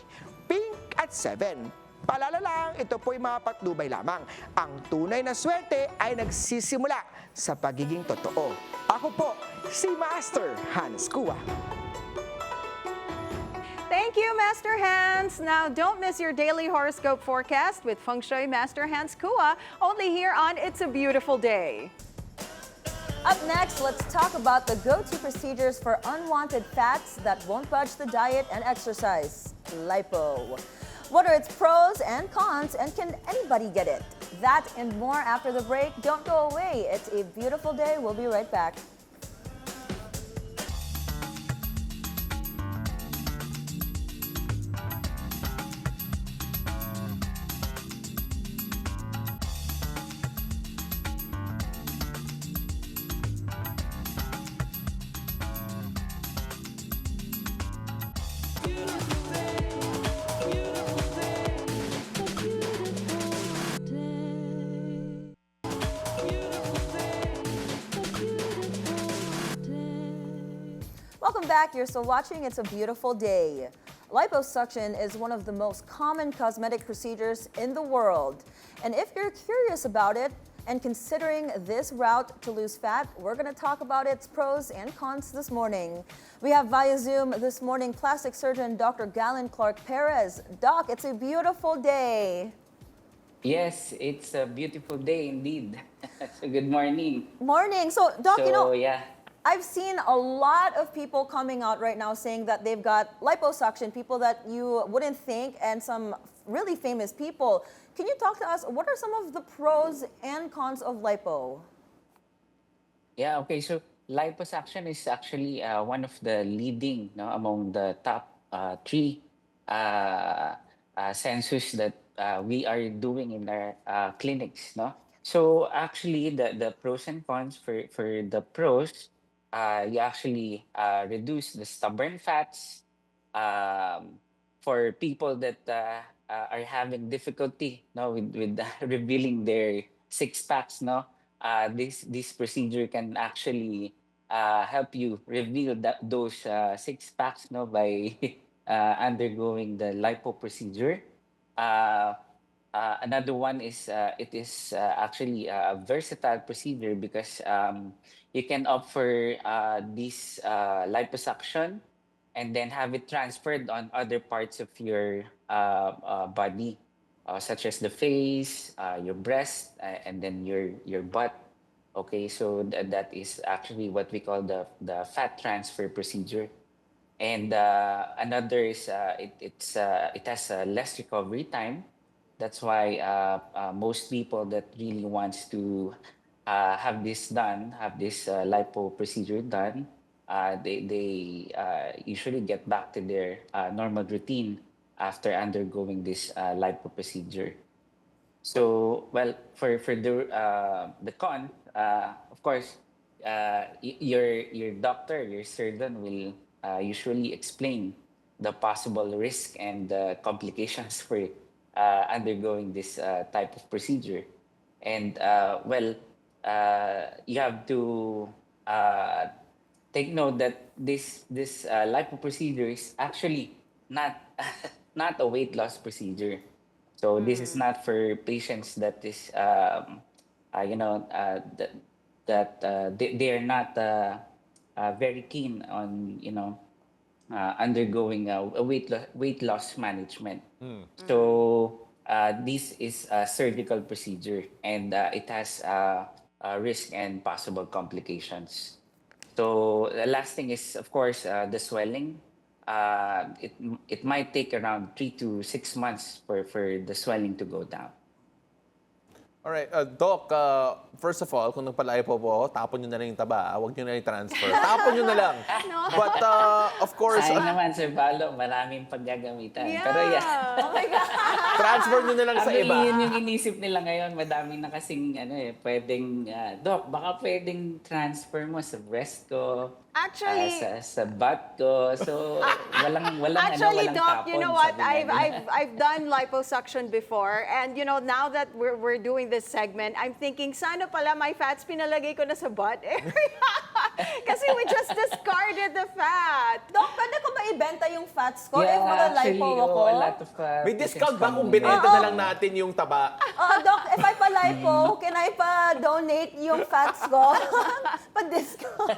Pink at 7. Paalala lang, ito po'y mga patnubay lamang. Ang tunay na swerte ay nagsisimula sa pagiging totoo. Ako po, si Master Hans Kua. Thank you, Master Hans. Now, don't miss your daily horoscope forecast with Feng Shui Master Hans Kua, only here on It's a Beautiful Day. Up next, let's talk about the go-to procedures for unwanted fats that won't budge the diet and exercise. Lipo. What are its pros and cons, and can anybody get it? That and more after the break. Don't go away. It's a beautiful day. We'll be right back. Welcome back. You're still watching It's a Beautiful Day. Liposuction is one of the most common cosmetic procedures in the world. And if you're curious about it and considering this route to lose fat, we're going to talk about its pros and cons this morning. We have via Zoom this morning plastic surgeon Dr. Galen Clark Perez. Doc, it's a beautiful day. Yes, it's a beautiful day indeed. So good morning. Morning. So, Doc, yeah. I've seen a lot of people coming out right now saying that they've got liposuction, people that you wouldn't think, and some really famous people. Can you talk to us? What are some of the pros and cons of lipo? Yeah, okay. So liposuction is actually one of the leading, among the top three census that we are doing in our clinics. No? So actually, the pros and cons for the pros, you actually reduce the stubborn fats. For people that are having difficulty with revealing their six packs, this procedure can actually help you reveal those six packs by undergoing the lipo procedure. Another one is it is actually a versatile procedure because you can opt for this liposuction and then have it transferred on other parts of your body, such as the face, your breast, and then your butt. Okay, so that is actually what we call the fat transfer procedure. And another is it has a less recovery time. That's why most people that really wants to have this done, have this lipo procedure done, they usually get back to their normal routine after undergoing this lipo procedure. So, well, for the con, of course, your doctor, your surgeon will usually explain the possible risk and the complications for undergoing this type of procedure. And you have to take note that this lipo procedure is actually not not a weight loss procedure. So this is not for patients that is they are not very keen on undergoing a weight loss management. So this is a surgical procedure, and it has risk and possible complications. So the last thing is, of course, the swelling. It might take around 3 to 6 months for the swelling to go down. All right, Doc, first of all, kung nagpalipo po, tapon nyo na lang yung taba. Huwag nyo na i-transfer. Tapon nyo na lang. No. But, of course... Ay naman, Sir Paolo, maraming paggagamitan. Yeah. Pero yeah. Oh my God. transfer nyo na lang sa iba. Yun yung inisip nila ngayon. Madami na kasing, pwedeng, Doc, baka pwedeng transfer mo sa breast ko. Actually, sa butt ko. So, walang actually, walang Doc, tapon, you know what? sabi I've done liposuction before, and now that we're doing this segment, I'm thinking, sana pala my fats pinalagay ko na sa butt area. Kasi we just discarded the fat. Doc, pwede ko ba ibenta yung fats ko Yeah, if mag-lipo actually, ako? a lot of May discount ba kung patients binenta na lang natin yung taba? Doc, if I pa-lipo, can I pa-donate yung fats ko? Pa-discount.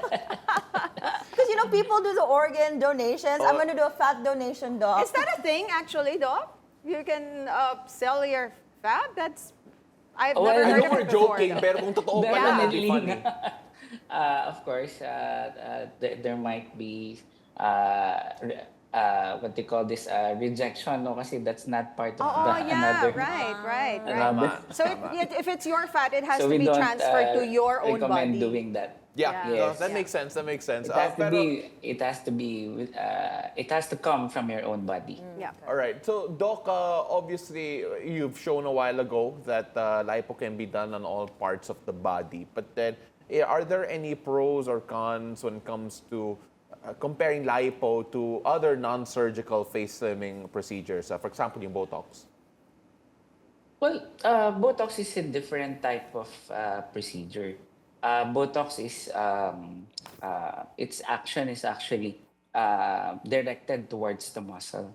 Because people do the organ donations. I'm going to do a fat donation, Doc. Is that a thing, actually, Doc? You can sell your fat? I've never I heard know of we're it before. joking, pero kung totoo pala, it'd be funny. Of course, there might be what they call this rejection, no? Kasi that's not part of Oh, the yeah, another. right. Another. So if it's your fat, it has So to we be don't transferred to your own recommend body. doing that. Yeah, Yes. that makes sense. That makes sense. It has to Pero- be. It has to be. It has to come from your own body. Yeah. All right. So, Doc, obviously, you've shown a while ago that lipo can be done on all parts of the body. But then, are there any pros or cons when it comes to comparing lipo to other non-surgical face slimming procedures? For example, yung Botox. Well, Botox is a different type of procedure. Botox is its action is actually directed towards the muscle.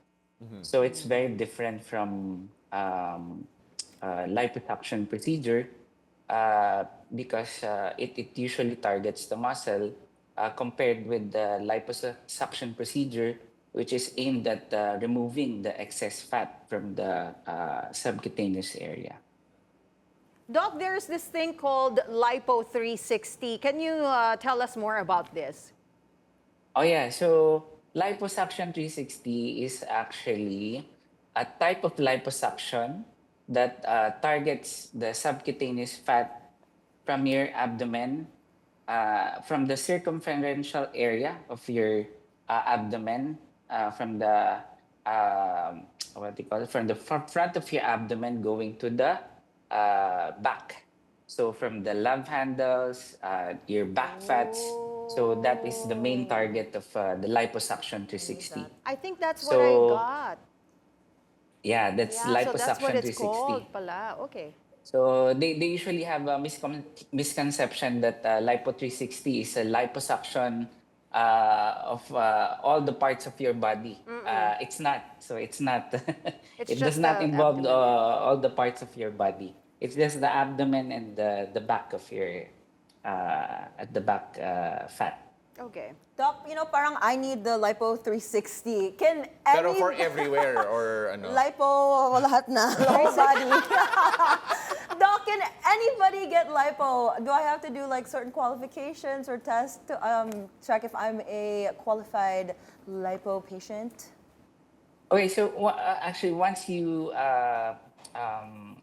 So it's very different from liposuction procedure because it usually targets the muscle compared with the liposuction procedure, which is aimed at removing the excess fat from the subcutaneous area. Doc, there's this thing called Lipo 360. Can you tell us more about this? Oh yeah, so liposuction 360 is actually a type of liposuction that targets the subcutaneous fat from your abdomen, from the circumferential area of your abdomen, from the what do you call it? From the front of your abdomen going to the back. So from the love handles, your back fats. So that is the main target of the liposuction 360. I think that's what So- I got. Yeah, that's Yeah, so liposuction that's what it's 360. called pala. Okay. So they usually have a misconception that Lipo 360 is a liposuction of all the parts of your body. It's not. So it's not. It's It just does not the involve abdomen. all the parts of your body. It's just the abdomen and the back of your at the back fat. Okay. Doc, parang I need the Lipo 360. Can Pero any... for everywhere or ano? Lipo, lahat na. Whole body. Doc, can anybody get lipo? Do I have to do like certain qualifications or tests to check if I'm a qualified lipo patient? Okay, so actually, once you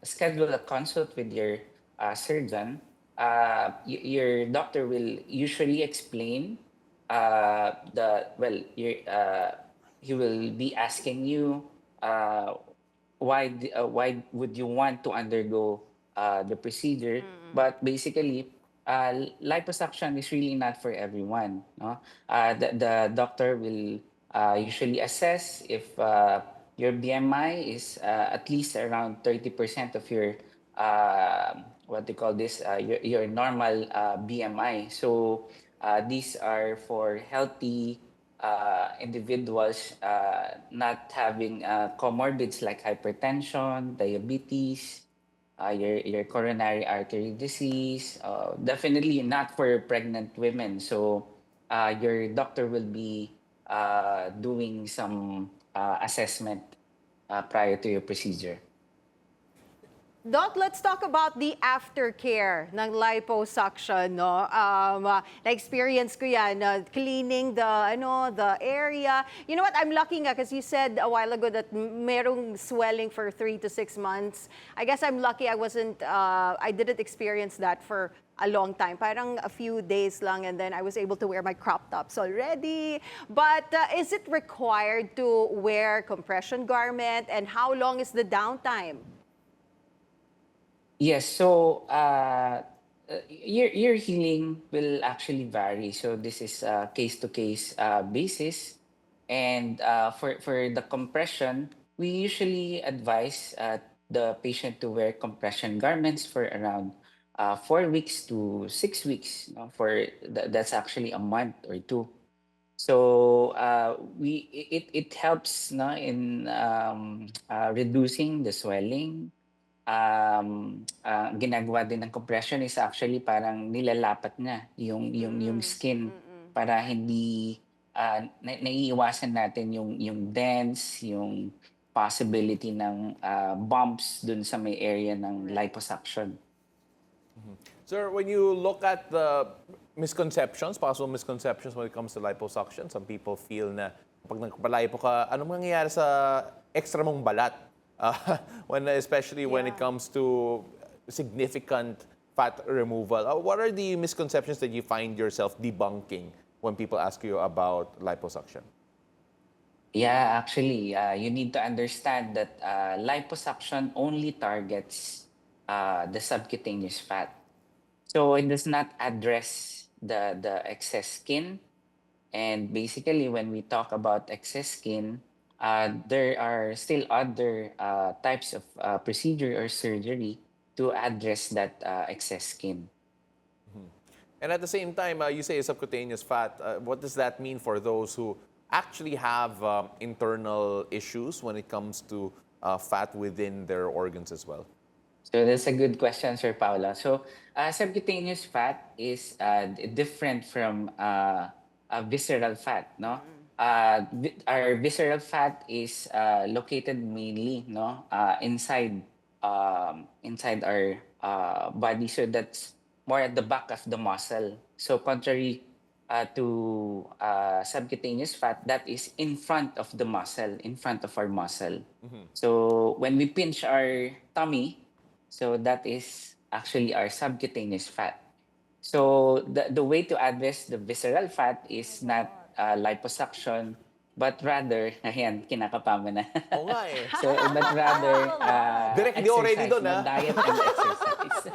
schedule a consult with your surgeon, your doctor will usually explain he will be asking you why would you want to undergo the procedure. But basically, liposuction is really not for everyone. No? The doctor will usually assess if your BMI is at least around 30% of your what they call this your normal BMI. So these are for healthy individuals not having comorbids like hypertension, diabetes, your coronary artery disease. Definitely not for pregnant women. So your doctor will be doing some assessment prior to your procedure. Doc, let's talk about the aftercare ng liposuction, no? Na-experience ko yan, cleaning the area. You know what, I'm lucky nga because you said a while ago that merong swelling for 3 to 6 months. I guess I'm lucky I didn't experience that for a long time. Parang a few days lang and then I was able to wear my crop tops already. But is it required to wear compression garment and how long is the downtime? Yes, so your healing will actually vary. So this is a case-to-case basis. And for the compression, we usually advise the patient to wear compression garments for around 4 weeks to 6 weeks. That's actually a month or 2. So it helps in reducing the swelling. Ginagawa din ng compression is actually parang nilalapat niya yung skin para hindi naiiwasan natin yung dents, yung possibility ng bumps dun sa may area ng liposuction. Sir, when you look at the misconceptions, possible misconceptions when it comes to liposuction, some people feel na pag nagpalayo ka, anong mangyayari sa extra mong balat? Especially when it comes to significant fat removal. What are the misconceptions that you find yourself debunking when people ask you about liposuction? Yeah, actually, you need to understand that liposuction only targets the subcutaneous fat. So it does not address the excess skin. And basically, when we talk about excess skin, there are still other types of procedure or surgery to address that excess skin. And at the same time, you say subcutaneous fat. What does that mean for those who actually have internal issues when it comes to fat within their organs as well? So that's a good question, Sir Paula. So subcutaneous fat is different from visceral fat, no? Our visceral fat is located mainly, no, inside our body. So that's more at the back of the muscle. So contrary to subcutaneous fat, that is in front of the muscle, in front of our muscle. So when we pinch our tummy, so that is actually our subcutaneous fat. So the way to address the visceral fat is not liposuction, but rather, ayan, kinakapa mo na. Oo nga eh. So, but rather, Direct, di already exercise, doon, no? Diet and exercise.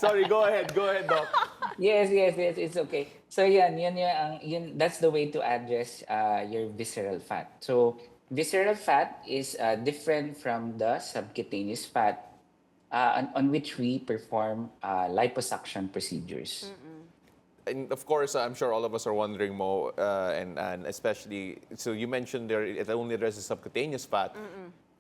Sorry, go ahead, Doc. Yes, it's okay. So yan, that's the way to address your visceral fat. So visceral fat is different from the subcutaneous fat on which we perform liposuction procedures. And of course, I'm sure all of us are wondering, Mo, and especially, so you mentioned there it only addresses subcutaneous fat.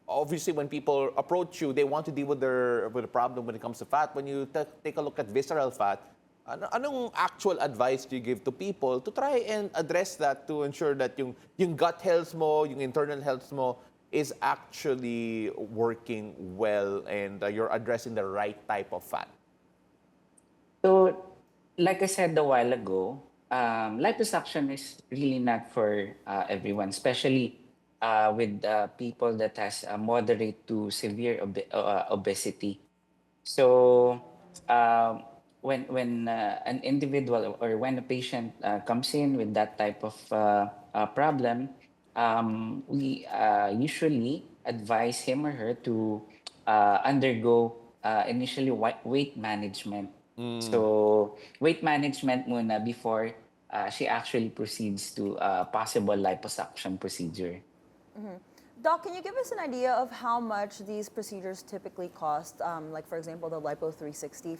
Obviously, when people approach you, they want to deal with a problem when it comes to fat. When you take a look at visceral fat, anong actual advice do you give to people to try and address that to ensure that yung gut health mo, yung internal health mo is actually working well and you're addressing the right type of fat? So, like I said a while ago, liposuction is really not for everyone, especially with people that has moderate to severe obesity. So, when an individual or when a patient comes in with that type of problem, we usually advise him or her to undergo initially weight management. So, weight management muna before she actually proceeds to possible liposuction procedure. Doc, can you give us an idea of how much these procedures typically cost? Like, for example, the Lipo 360?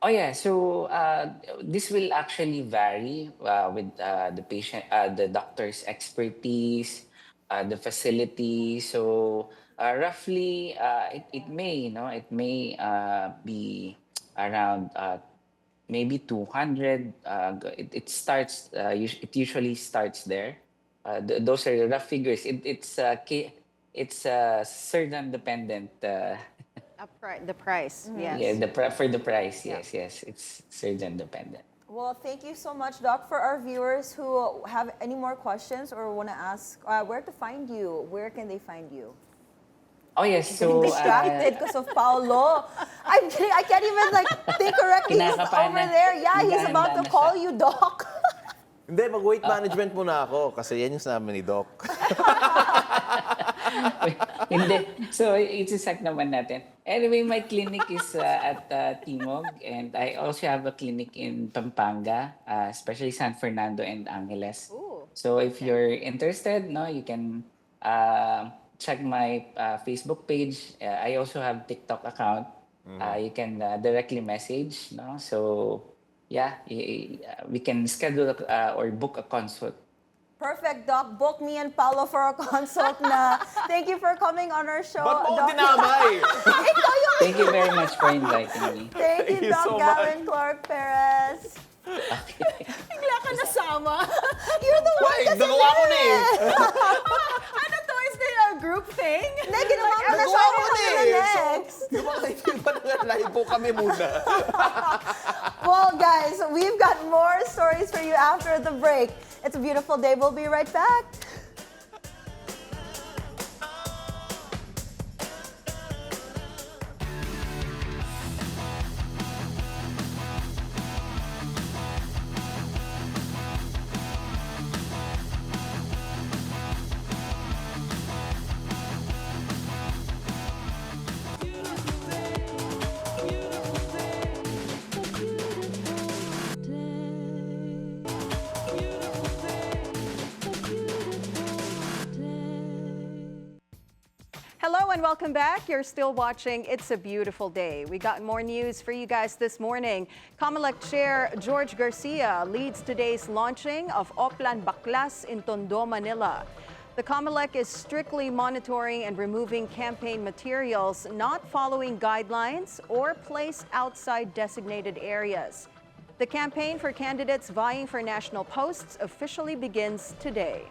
Oh yeah, so this will actually vary with the patient, the doctor's expertise, the facility. So roughly, it may, it may be around maybe 200. It starts. It usually starts there. Those are the rough figures. It's surgeon dependent. The price, yes. Yeah, for the price, Yeah. yes. It's surgeon dependent. Well, thank you so much, Doc. For our viewers who have any more questions or want to ask where to find you, where can they find you? Oh yes, I'm so getting distracted because of Paolo. I can't even think correctly. He's Kinakabahan over na. there. Yeah, he's about to Dahan-dahan na call siya. you, Doc. Hindi, mag-weight management muna ako kasi yan yung sinabi ni Doc. Hindi. So, it's-exact naman natin. Anyway, my clinic is at Timog, and I also have a clinic in Pampanga, especially San Fernando and Angeles. Ooh, So, if you're interested, you can check my Facebook page. I also have TikTok account. You can directly message, So, yeah, we can schedule or book a consult. Perfect, Doc. Book me and Paolo for a consult na. Thank you for coming on our show. Ba't mo Doc. dinamay? Ikaw yung... Thank you very much for inviting me. Thank you, Thank you Doc so Galen Clark Perez. bigla ka nasama. You're the one Wait, kasi nagawa ko na eh. Ano to? Is there a group thing? Hindi, ginawa ko na Nagawa siya. ko na Kami eh. na So, next. yung mga kaibigan na live po kami muna. Well, guys, we've got more stories for you after the break. It's a beautiful day. We'll be right back. Hello and welcome back. You're still watching It's a Beautiful Day. We got more news for you guys this morning. COMELEC Chair George Garcia leads today's launching of Oplan Baklas in Tondo, Manila. The COMELEC is strictly monitoring and removing campaign materials not following guidelines or placed outside designated areas. The campaign for candidates vying for national posts officially begins today.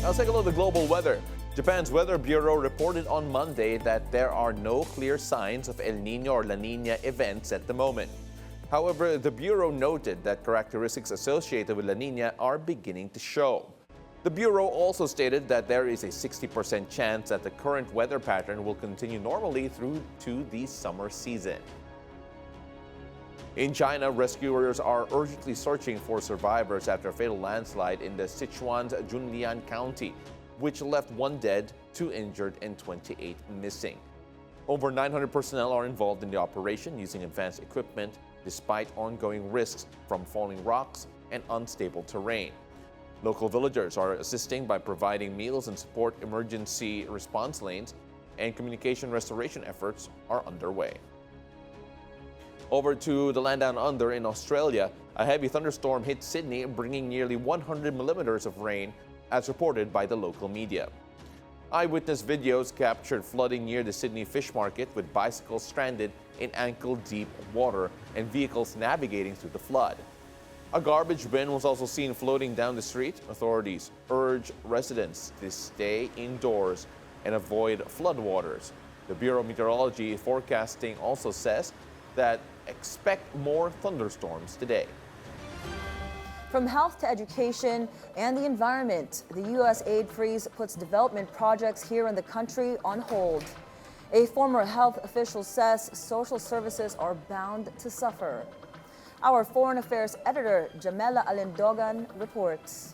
Let's take a look at the global weather. Japan's Weather Bureau reported on Monday that there are no clear signs of El Nino or La Nina events at the moment. However, the Bureau noted that characteristics associated with La Nina are beginning to show. The Bureau also stated that there is a 60% chance that the current weather pattern will continue normally through to the summer season. In China, rescuers are urgently searching for survivors after a fatal landslide in the Sichuan's Junlian County, which left 1 dead, 2 injured, and 28 missing. Over 900 personnel are involved in the operation using advanced equipment, despite ongoing risks from falling rocks and unstable terrain. Local villagers are assisting by providing meals and support emergency response lanes, and communication restoration efforts are underway. Over to the land down under in Australia, a heavy thunderstorm hit Sydney, bringing nearly 100 millimeters of rain, as reported by the local media. Eyewitness videos captured flooding near the Sydney Fish Market, with bicycles stranded in ankle-deep water and vehicles navigating through the flood. A garbage bin was also seen floating down the street. Authorities urge residents to stay indoors and avoid floodwaters. The Bureau of Meteorology forecasting also says that expect more thunderstorms today. From health to education and the environment, the U.S. aid freeze puts development projects here in the country on hold. A former health official says social services are bound to suffer. Our foreign affairs editor, Jamela Alindogan, reports.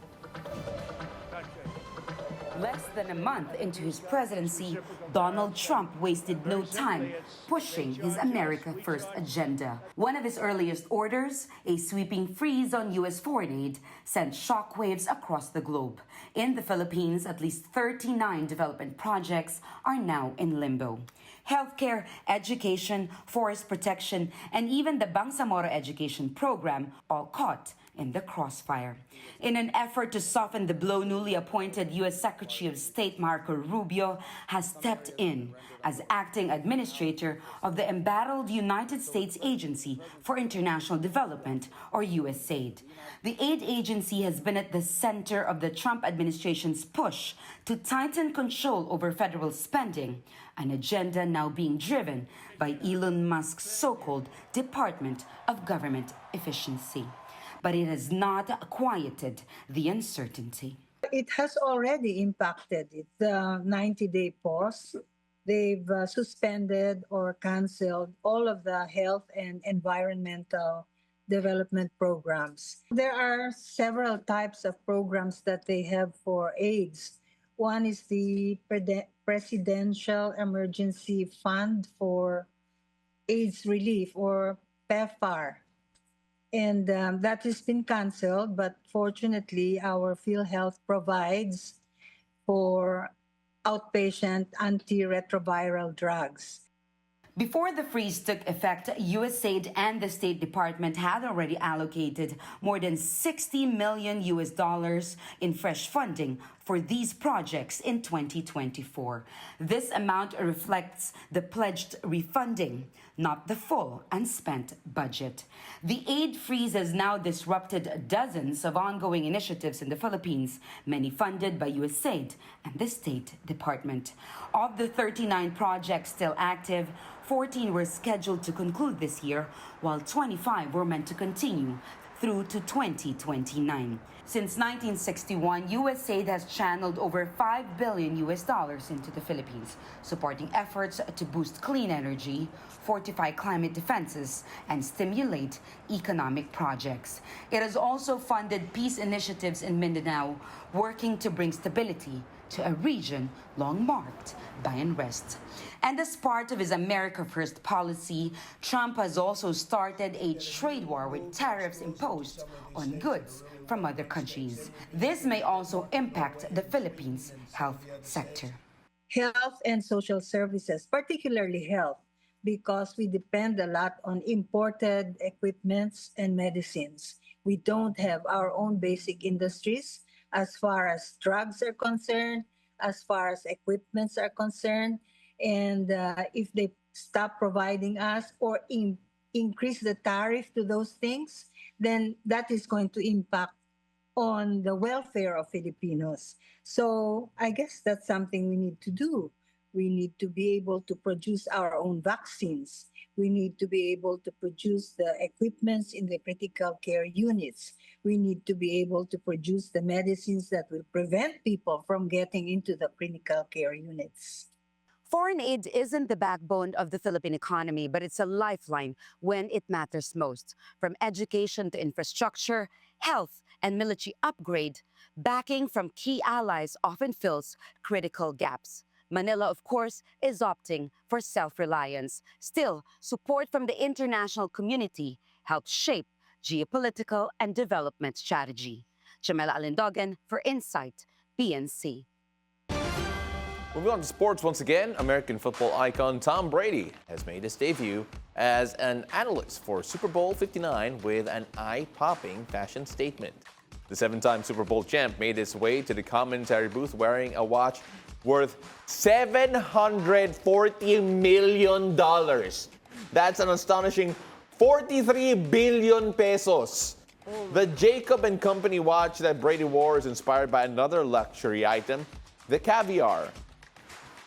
Less than a month into his presidency, Donald Trump wasted no time pushing his America First agenda. One of his earliest orders, a sweeping freeze on U.S. foreign aid, sent shockwaves across the globe. In the Philippines, at least 39 development projects are now in limbo. Healthcare, education, forest protection, and even the Bangsamoro education program all caught in the crossfire. In an effort to soften the blow, newly appointed U.S. Secretary of State Marco Rubio has stepped in as acting administrator of the embattled United States Agency for International Development, or USAID. The aid agency has been at the center of the Trump administration's push to tighten control over federal spending, an agenda now being driven by Elon Musk's so-called Department of Government Efficiency. But it has not quieted the uncertainty. It has already impacted it. The 90-day pause, they've suspended or canceled all of the health and environmental development programs. There are several types of programs that they have for AIDS. One is the Presidential Emergency Fund for AIDS Relief, or PEPFAR. And that has been canceled, but fortunately, our PhilHealth provides for outpatient antiretroviral drugs. Before the freeze took effect, USAID and the State Department had already allocated more than $60 million in fresh funding for these projects in 2024. This amount reflects the pledged refunding, not the full unspent budget. The aid freeze has now disrupted dozens of ongoing initiatives in the Philippines, many funded by USAID and the State Department. Of the 39 projects still active, 14 were scheduled to conclude this year, while 25 were meant to continue through to 2029. Since 1961, USAID has channeled over $5 billion into the Philippines, supporting efforts to boost clean energy, fortify climate defenses, and stimulate economic projects. It has also funded peace initiatives in Mindanao, working to bring stability to a region long marked by unrest. And as part of his America First policy, Trump has also started a trade war with tariffs imposed on goods from other countries. This may also impact the Philippines' health sector. Health and social services, particularly health, because we depend a lot on imported equipments and medicines. We don't have our own basic industries as far as drugs are concerned, as far as equipments are concerned. And if they stop providing us or increase the tariff to those things, then that is going to impact on the welfare of Filipinos. So I guess that's something we need to do. We need to be able to produce our own vaccines. We need to be able to produce the equipments in the critical care units. We need to be able to produce the medicines that will prevent people from getting into the critical care units. Foreign aid isn't the backbone of the Philippine economy, but it's a lifeline when it matters most. From education to infrastructure, health, and military upgrade, backing from key allies often fills critical gaps. Manila, of course, is opting for self-reliance. Still, support from the international community helps shape geopolitical and development strategy. Jamela Alindogan for Insight, PNC. Moving on to sports once again, American football icon Tom Brady has made his debut as an analyst for Super Bowl 59 with an eye-popping fashion statement. The seven-time Super Bowl champ made his way to the commentary booth wearing a watch worth $740 million. That's an astonishing 43 billion pesos. The Jacob & Company watch that Brady wore is inspired by another luxury item, the Caviar.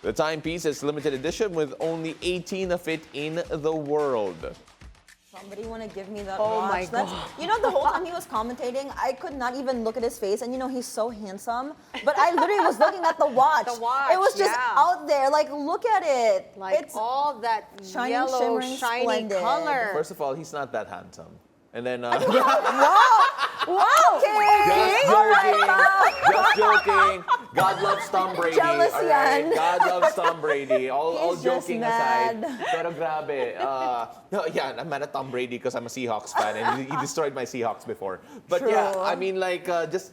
The timepiece is limited edition with only 18 of it in the world. Somebody want to give me that Oh watch? my God. You know, the whole time he was commentating, I could not even look at his face. And you know, he's so handsome. But I literally was looking at the watch. The watch, It was just yeah. out there. Like, look at it. Like it's all that shiny, yellow, shimmering, shiny splendid. color. First of all, he's not that handsome. And then, Wow. Okay. Just joking. God loves Tom Brady. Jealous all right? yan. God loves Tom Brady. All He's just joking mad. aside. Pero grabe. No, yeah, I'm mad at Tom Brady because I'm a Seahawks fan and he destroyed my Seahawks before. But True. yeah, I mean, like, it's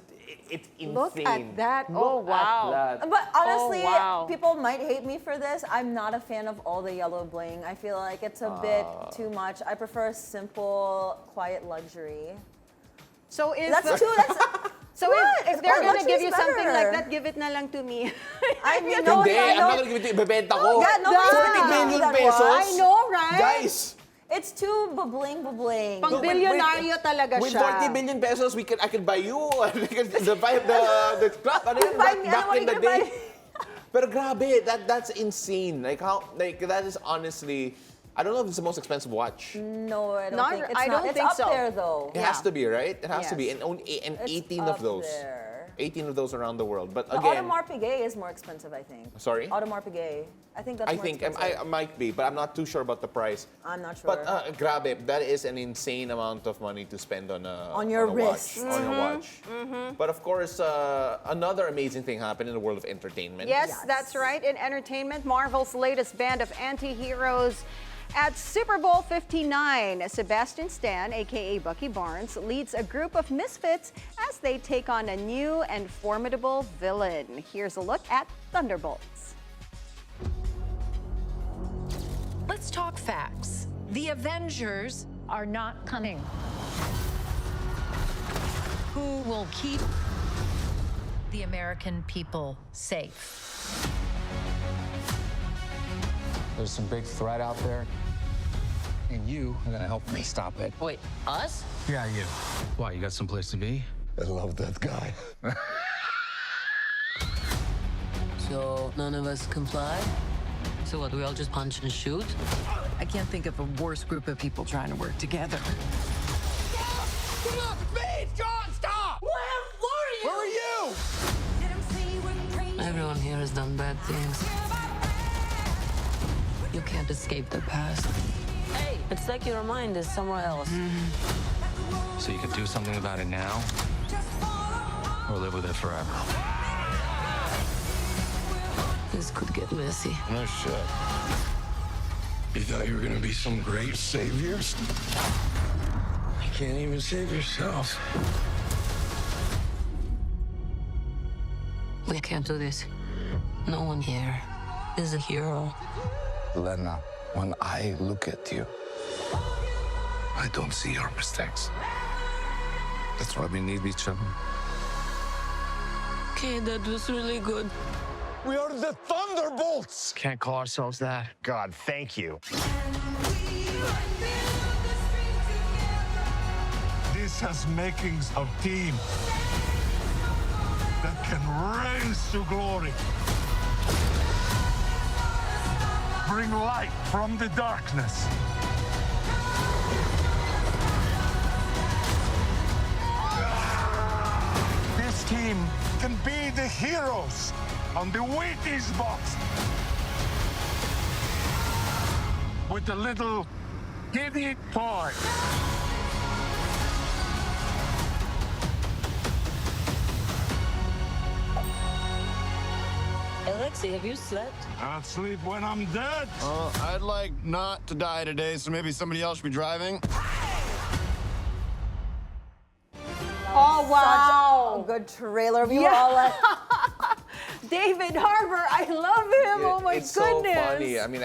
insane. Look at that. Oh, Look wow. at that. But honestly, Oh, wow. people might hate me for this. I'm not a fan of all the yellow bling. I feel like it's a bit too much. I prefer simple, quiet luxury. So if That's too. That's so What? if they're Quiet gonna give you luxury is something better. like that, give it na lang to me. I mean, Hindi, I'm not gonna give it to you. Ibebenta ko. God, nobody's 40 gonna give me billion that pesos. watch. I know, right? Guys, It's too babling. Pang bilyonaryo talaga with siya. 40 billion pesos, I could buy you. the clock. Ano yun? Buy me, Back ano, in you the can day. buy- Pero grabe, that's insane. Like that is honestly, I don't know if it's the most expensive watch. No, I don't Not- think it's I not. don't It's think up so. there though. It has to be, right? It has to be. Yes. And It's 18 up of those. there. 18 of those around the world. But The again, Audemars Piguet is more expensive, I think. Sorry? Audemars Piguet. I think that's I more think expensive. I might be, but I'm not too sure about the price. I'm not sure. But grabe, that is an insane amount of money to spend on a your on a wrist. watch. On a watch. But of course, another amazing thing happened in the world of entertainment. Yes, that's right. In entertainment, Marvel's latest band of anti-heroes at Super Bowl 59, Sebastian Stan, aka Bucky Barnes, leads a group of misfits as they take on a new and formidable villain. Here's a look at Thunderbolts. Let's talk facts. The Avengers are not coming. Who will keep the American people safe. There's some big threat out there, and you are gonna help me stop it. Wait, us? Yeah, you. Why, you got someplace to be? I love that guy. So none of us comply? So what, we all just punch and shoot? I can't think of a worse group of people trying to work together. Get off the speed! John, stop! Where are you? Everyone here has done bad things. You can't escape the past. Hey, it's like your mind is somewhere else. So you can do something about it now, or live with it forever. This could get messy. No shit. You thought you were gonna be some great saviors? You can't even save yourself. We can't do this. No one here is a hero. Lena, when I look at you, I don't see your mistakes. That's why we need each other. Okay, that was really good. We are the Thunderbolts! Can't call ourselves that. God, thank you. This has makings of team that can rise to glory. Bring light from the darkness. This team can be the heroes on the Wheaties box. With a little kitty toy. Alexei, have you slept? I'll sleep when I'm dead. I'd like not to die today, so maybe somebody else should be driving. Oh, wow. Such a good trailer. We were all like, David Harbour, I love him. Oh my it's goodness. so funny. I mean,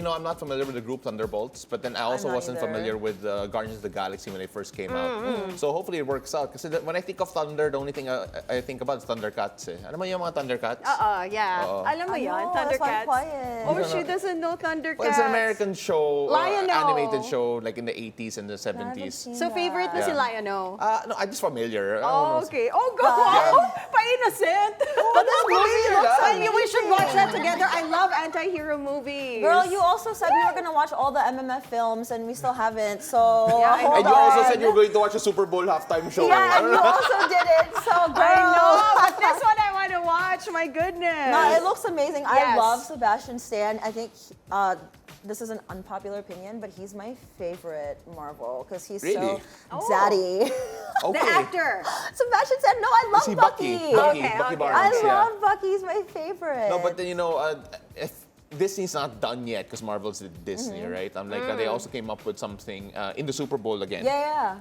I'm not familiar with the group Thunderbolts, but then I also wasn't familiar with Guardians of the Galaxy when they first came out. So hopefully it works out. Because when I think of Thunder, the only thing I think about is Thundercats. Ano mo yung mga Thundercats? Yeah. Alam mo yun, Thundercats. Oh, she doesn't know Thundercats. Well, it's an American show, Lionel. Animated show, like in the 80s and the 70s. So favorite na si Lionel? No, I'm just familiar. Oh, okay. Oh, go on. Pa-innocent. But this movie looks like we should watch that together. I love anti-hero movies. girl, you also said we were going to watch all the MMF films and we still haven't, so Yeah, And you also said you were going to watch a Super Bowl halftime show. Yeah, and you also did it, so girl. I know, but this one I want to watch. My goodness. No, it looks amazing. I Yes. love Sebastian Stan. I think this is an unpopular opinion, but he's my favorite Marvel because he's Really? so zaddy. The actor. Sebastian Stan. No, I love Is he Bucky. Bucky Barnes, I love Bucky. He's my favorite. No, but then, if Disney's not done yet, because Marvel's Disney, right? They also came up with something in the Super Bowl again. Yeah.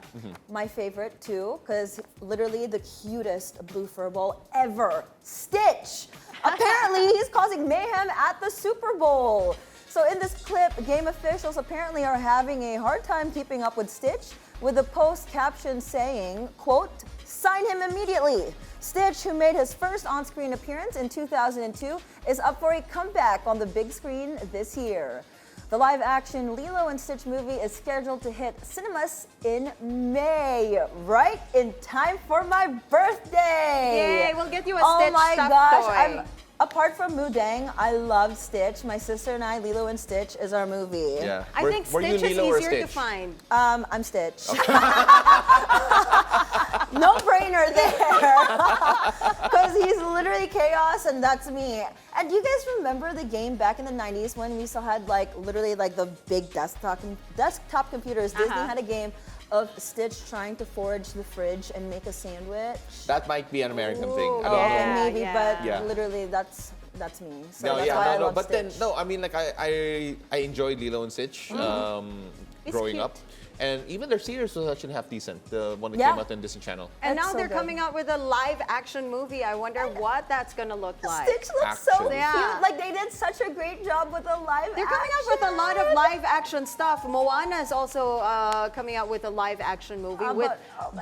My favorite too, because literally the cutest blue furball ever, Stitch. Apparently, he's causing mayhem at the Super Bowl. So in this clip, game officials apparently are having a hard time keeping up with Stitch, with a post caption saying, quote, "Sign him immediately." Stitch, who made his first on-screen appearance in 2002, is up for a comeback on the big screen this year. The live-action Lilo and Stitch movie is scheduled to hit cinemas in May, right in time for my birthday. Yay, we'll get you a Oh Stitch my stuffed gosh, toy. apart from Mudang, I love Stitch. My sister and I, Lilo and Stitch is our movie. Yeah. I think were you Stitch is Lilo or easier to Stitch? find. I'm Stitch. No brainer there. Because he's literally chaos and that's me. And do you guys remember the game back in the 90s when we still had literally the big desktop computers? Disney had a game of Stitch trying to forage the fridge and make a sandwich. That might be an American thing. I don't Yeah, know. maybe, but Yeah. literally that's me. So No, that's yeah, why I no, love but Stitch. then, no, I mean, I enjoyed Lilo and Stitch It's growing cute. up. And even their series was actually half decent, the one that Yeah. came out on Disney Channel. And That's now so they're good. coming out with a live action movie. I wonder what that's gonna look like. Stitch looks so Action. Yeah. cute. Like they did such a great job with the live They're coming out with a lot of live action stuff. Moana is also coming out with a live action movie with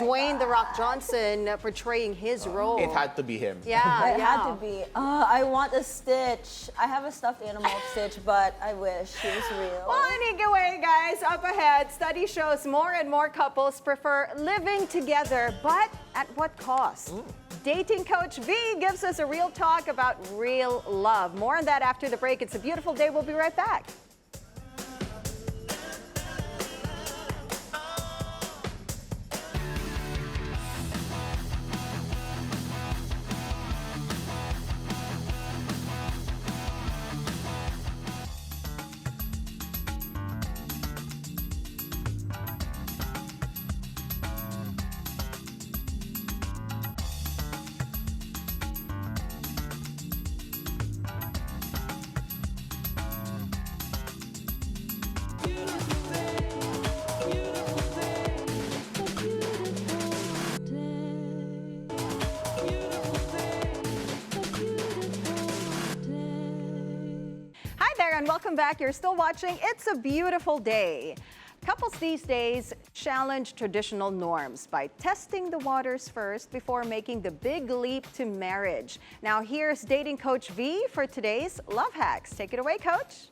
Dwayne The Rock Johnson portraying his role. It had to be him. Yeah, It had to be. I want a Stitch. I have a stuffed animal of Stitch, but I wish he was real. Monique Tuzon, guys, up ahead. Study shows more and more couples prefer living together, but at what cost? Dating coach V gives us a real talk about real love. More on that after the break. It's a beautiful day. We'll be right back. Hi there and welcome back. You're still watching It's a Beautiful Day. Couples these days challenge traditional norms by testing the waters first before making the big leap to marriage. Now here's dating coach V for today's Love Hacks. Take it away, coach.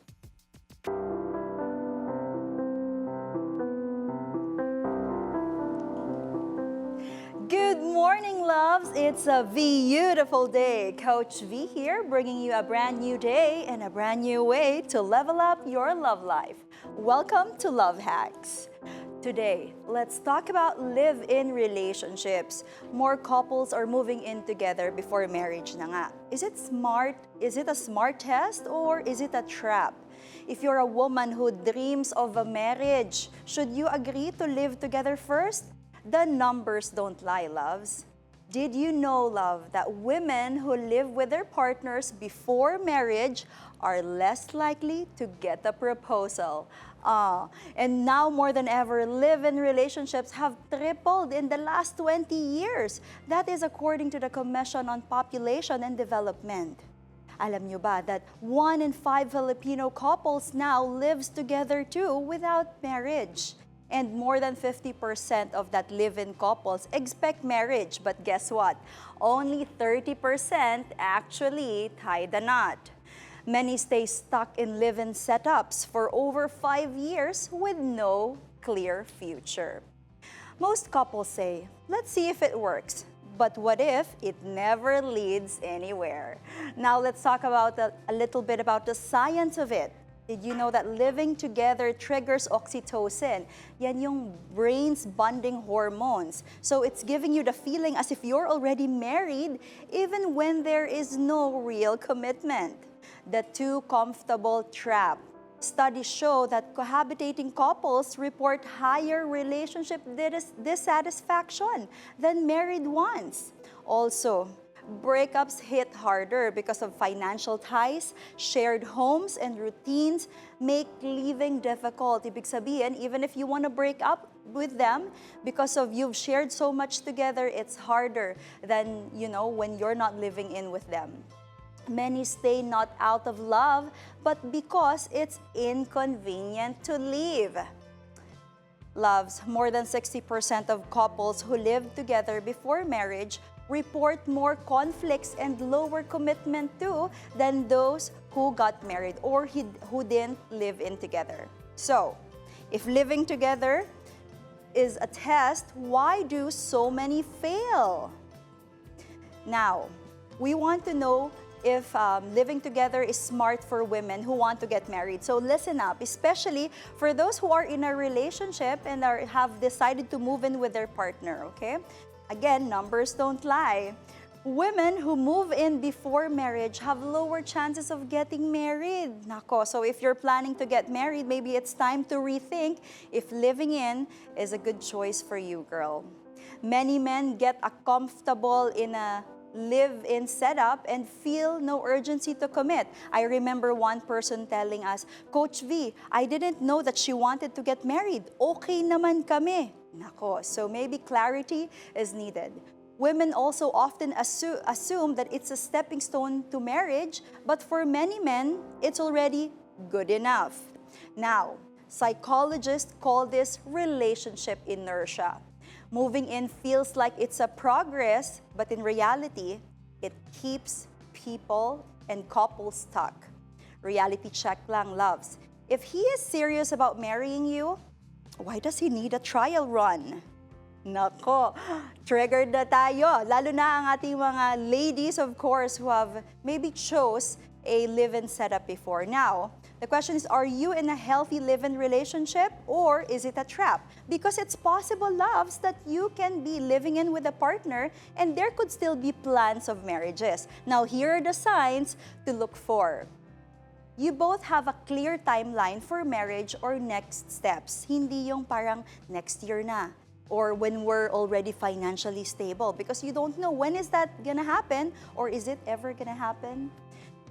Good morning, loves. It's a beautiful day. Coach V here, bringing you a brand new day and a brand new way to level up your love life. Welcome to Love Hacks. Today, let's talk about live-in relationships. More couples are moving in together before marriage na nga. Is it smart? Is it a smart test or is it a trap? If you're a woman who dreams of a marriage, should you agree to live together first? The numbers don't lie, loves. Did you know, love, that women who live with their partners before marriage are less likely to get a proposal? And now more than ever, live-in relationships have tripled in the last 20 years. That is according to the Commission on Population and Development. Alam nyo ba that 1 in 5 Filipino couples now lives together too without marriage? And more than 50% of that live-in couples expect marriage. But guess what? Only 30% actually tie the knot. Many stay stuck in live-in setups for over 5 years with no clear future. Most couples say, let's see if it works. But what if it never leads anywhere? Now let's talk about a little bit about the science of it. Did you know that living together triggers oxytocin? Yan yung brain's bonding hormones. So it's giving you the feeling as if you're already married, even when there is no real commitment. The too comfortable trap. Studies show that cohabitating couples report higher relationship dissatisfaction than married ones. Also, breakups hit harder because of financial ties, shared homes, and routines make living difficult. Ibig sabihin, even if you want to break up with them, because of you've shared so much together, it's harder than, when you're not living in with them. Many stay not out of love, but because it's inconvenient to leave. Loves, more than 60% of couples who live together before marriage report more conflicts and lower commitment too than those who got married or who didn't live in together. So, if living together is a test, why do so many fail? Now, we want to know if living together is smart for women who want to get married. So listen up, especially for those who are in a relationship and have decided to move in with their partner, okay? Again, numbers don't lie. Women who move in before marriage have lower chances of getting married. Nako, so if you're planning to get married, maybe it's time to rethink if living in is a good choice for you, girl. Many men get comfortable in a live-in setup and feel no urgency to commit. I remember one person telling us, Coach V, I didn't know that she wanted to get married. Okay naman kami. Nako, so maybe clarity is needed. Women also often assume that it's a stepping stone to marriage, but for many men, it's already good enough. Now, psychologists call this relationship inertia. Moving in feels like it's a progress, but in reality, it keeps people and couples stuck. Reality check lang, loves. If he is serious about marrying you, why does he need a trial run? Nako, triggered na tayo. Lalo na ang ating mga ladies, of course, who have maybe chose a live-in setup before. Now, the question is, are you in a healthy live-in relationship or is it a trap? Because it's possible, loves, that you can be living in with a partner and there could still be plans of marriages. Now, here are the signs to look for. You both have a clear timeline for marriage or next steps. Hindi yung parang next year na or when we're already financially stable, because you don't know when is that gonna happen or is it ever gonna happen?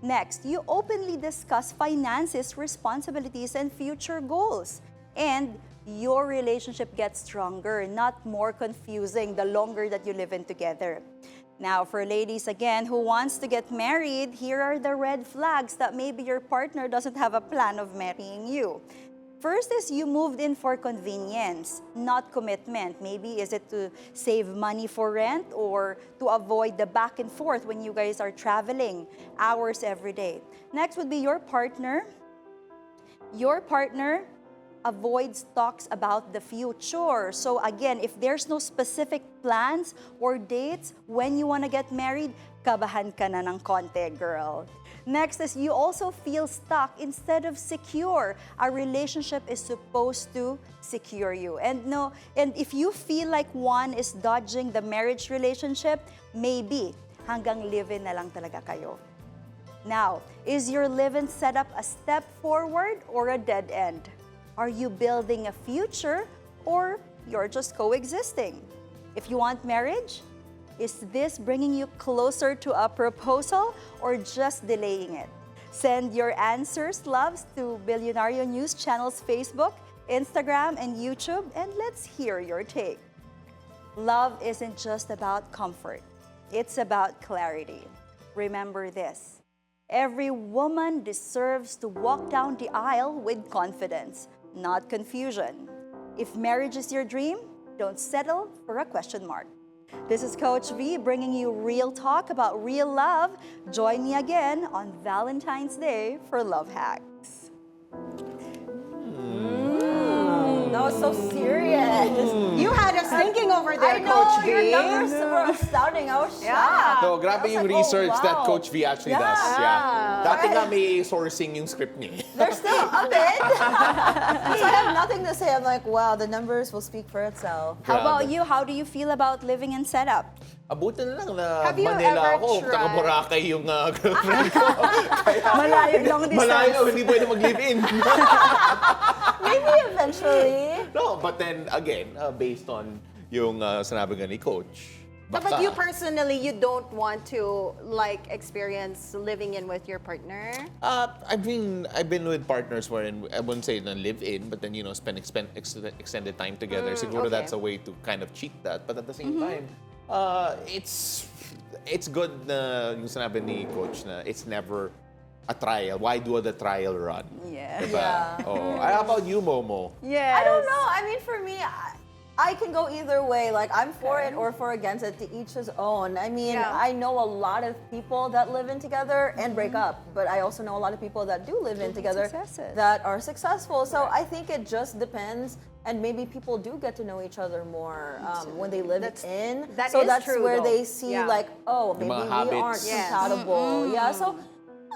Next, you openly discuss finances, responsibilities, and future goals. And your relationship gets stronger, not more confusing the longer that you live in together. Now, for ladies, again, who wants to get married, here are the red flags that maybe your partner doesn't have a plan of marrying you. First is you moved in for convenience, not commitment. Maybe is it to save money for rent or to avoid the back and forth when you guys are traveling hours every day. Next would be your partner. Your partner avoids talks about the future. So again, if there's no specific plans or dates when you want to get married, kabahan ka na ng konti, girl. Next is you also feel stuck instead of secure. A relationship is supposed to secure you. And if you feel like one is dodging the marriage relationship, maybe hanggang live-in na lang talaga kayo. Now, is your live-in setup a step forward or a dead end? Are you building a future or you're just coexisting? If you want marriage, is this bringing you closer to a proposal or just delaying it? Send your answers, loves, to Bilyonaryo News Channel's Facebook, Instagram, and YouTube, and let's hear your take. Love isn't just about comfort. It's about clarity. Remember this. Every woman deserves to walk down the aisle with confidence, not confusion. If marriage is your dream, don't settle for a question mark. This is Coach V bringing you real talk about real love. Join me again on Valentine's Day for Love Hacks. That was so serious. You had us thinking over there, I know, Coach V. your numbers were astounding. I was shocked. No, grabe yung research that Coach V actually does. Yeah. Dati nga may sourcing yung script niya. They're still up it. So I have nothing to say. I'm like, wow, the numbers will speak for itself. How about you? How do you feel about living in setup? Abutin na lang na Have you Manila ever ako. tried? Taga Boracay yung girlfriend ko. Kaya, Malayo, long distance. Malayo, hindi pwede mag-live-in. Maybe eventually. No, but then again, based on yung sinabi nga ni Coach, But you personally, you don't want to experience living in with your partner? I've been with partners wherein I wouldn't say na live-in, but then spend extended time together. Siguro okay. that's a way to kind of cheat that. But at the same time, it's good na yung sinabi ni Coach na it's never a trial. Why do the trial run? Yeah. Diba? Yeah. Oh. How about you, Momo? Yes. I don't know. I mean, for me, I can go either way. Like, I'm for it or for against it, to each his own. I mean, I know a lot of people that live in together and break up, but I also know a lot of people that do live in together that are successful. So I think it just depends. And maybe people do get to know each other more when they live in. That so is that's true, where though. they see like, oh, maybe we aren't compatible. Yeah, so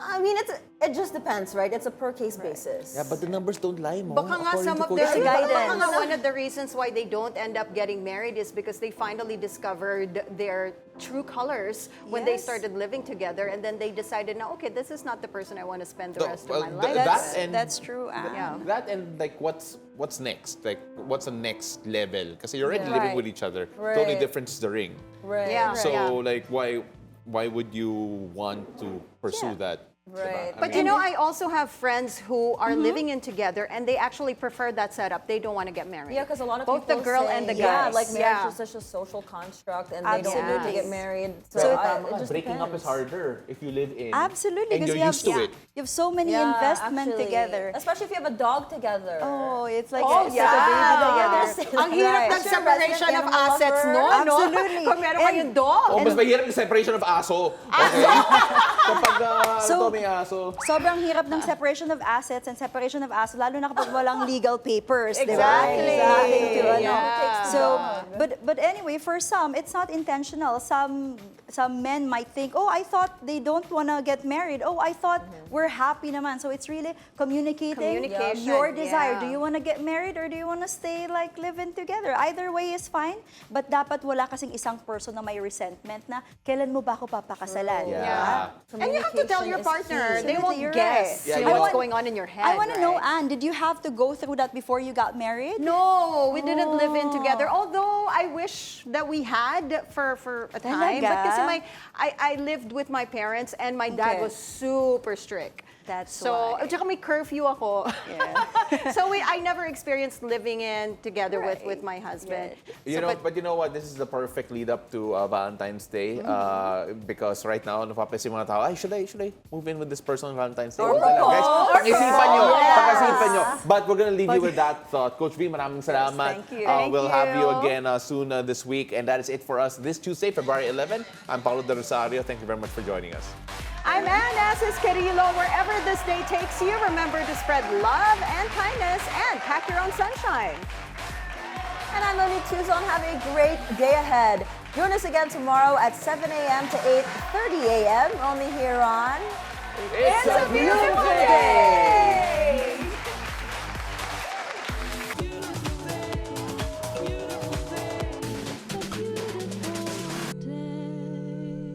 I mean, it just depends, right? It's a per-case basis. Yeah, but the numbers don't lie, Mo. Baka nga some of There's their guidance. baka nga one of the reasons why they don't end up getting married is because they finally discovered their true colors when they started living together, and then they decided, now, okay, this is not the person I want to spend the rest of my life. That's true. Yeah. That and like what's next? Like what's the next level? Because you're already living with each other. The only difference is the ring. Right. Yeah. So like why would you want to pursue that? Right. But you know, I also have friends who are living in together and they actually prefer that setup. They don't want to get married. Yeah, because a lot of both the people girl say, and the yeah, guys. like marriage is such a social construct, and they don't need to get married. So it just breaking up depends. is harder if you live in. Absolutely, And because you're used to it. you have so many Yeah, investment actually. together. Especially if you have a dog together. Oh, it's like Oh, a yeah. baby together. Ang hirap ng separation of assets, no? Absolutely. Kung meron kayong dog. Oh, mas mahirap yung separation of aso. Okay? Kapag may aso. Sobrang hirap ng separation of assets and separation of assets, lalo na kapag walang legal papers, di ba? Exactly. Exactly. To, ano. Yeah. So, but anyway, for some, it's not intentional. Some men might think, oh, I thought they don't want to get married. Oh, I thought we're happy naman. So it's really communicating your desire. Yeah. Do you want to get married or do you want to stay like living together? Either way is fine, but dapat wala kasing isang person na may resentment na kailan mo ba ako papakasalan? Yeah. And you have to tell your partner. They won't You're guess right. what's going on in your head. I want to know, right? Anne, did you have to go through that before you got married? No, we didn't live in together. Although I wish that we had for a time. But kasi I lived with my parents and my dad was super strict. That's so, why. at saka may curfew ako. Yeah. So I never experienced living in together with my husband. You know, but you know what? This is the perfect lead up to Valentine's Day because right now, napapansin mga tao, should I move in with this person on Valentine's Day? Guys, pag-isipan nyo. Pag-isipan nyo. But we're gonna leave you with that thought. Coach V, maraming salamat. Thank you. We'll have you again soon this week. And that is it for us this Tuesday, February 11. I'm Paolo del Rosario. Thank you very much for joining us. I'm Anne Asis-Carilo. Wherever this day takes you, remember to spread love and kindness and pack your own sunshine. And I'm Monique Tuzon. Have a great day ahead. Join us again tomorrow at 7 a.m. to 8:30 a.m. only here on It's a Beautiful Day.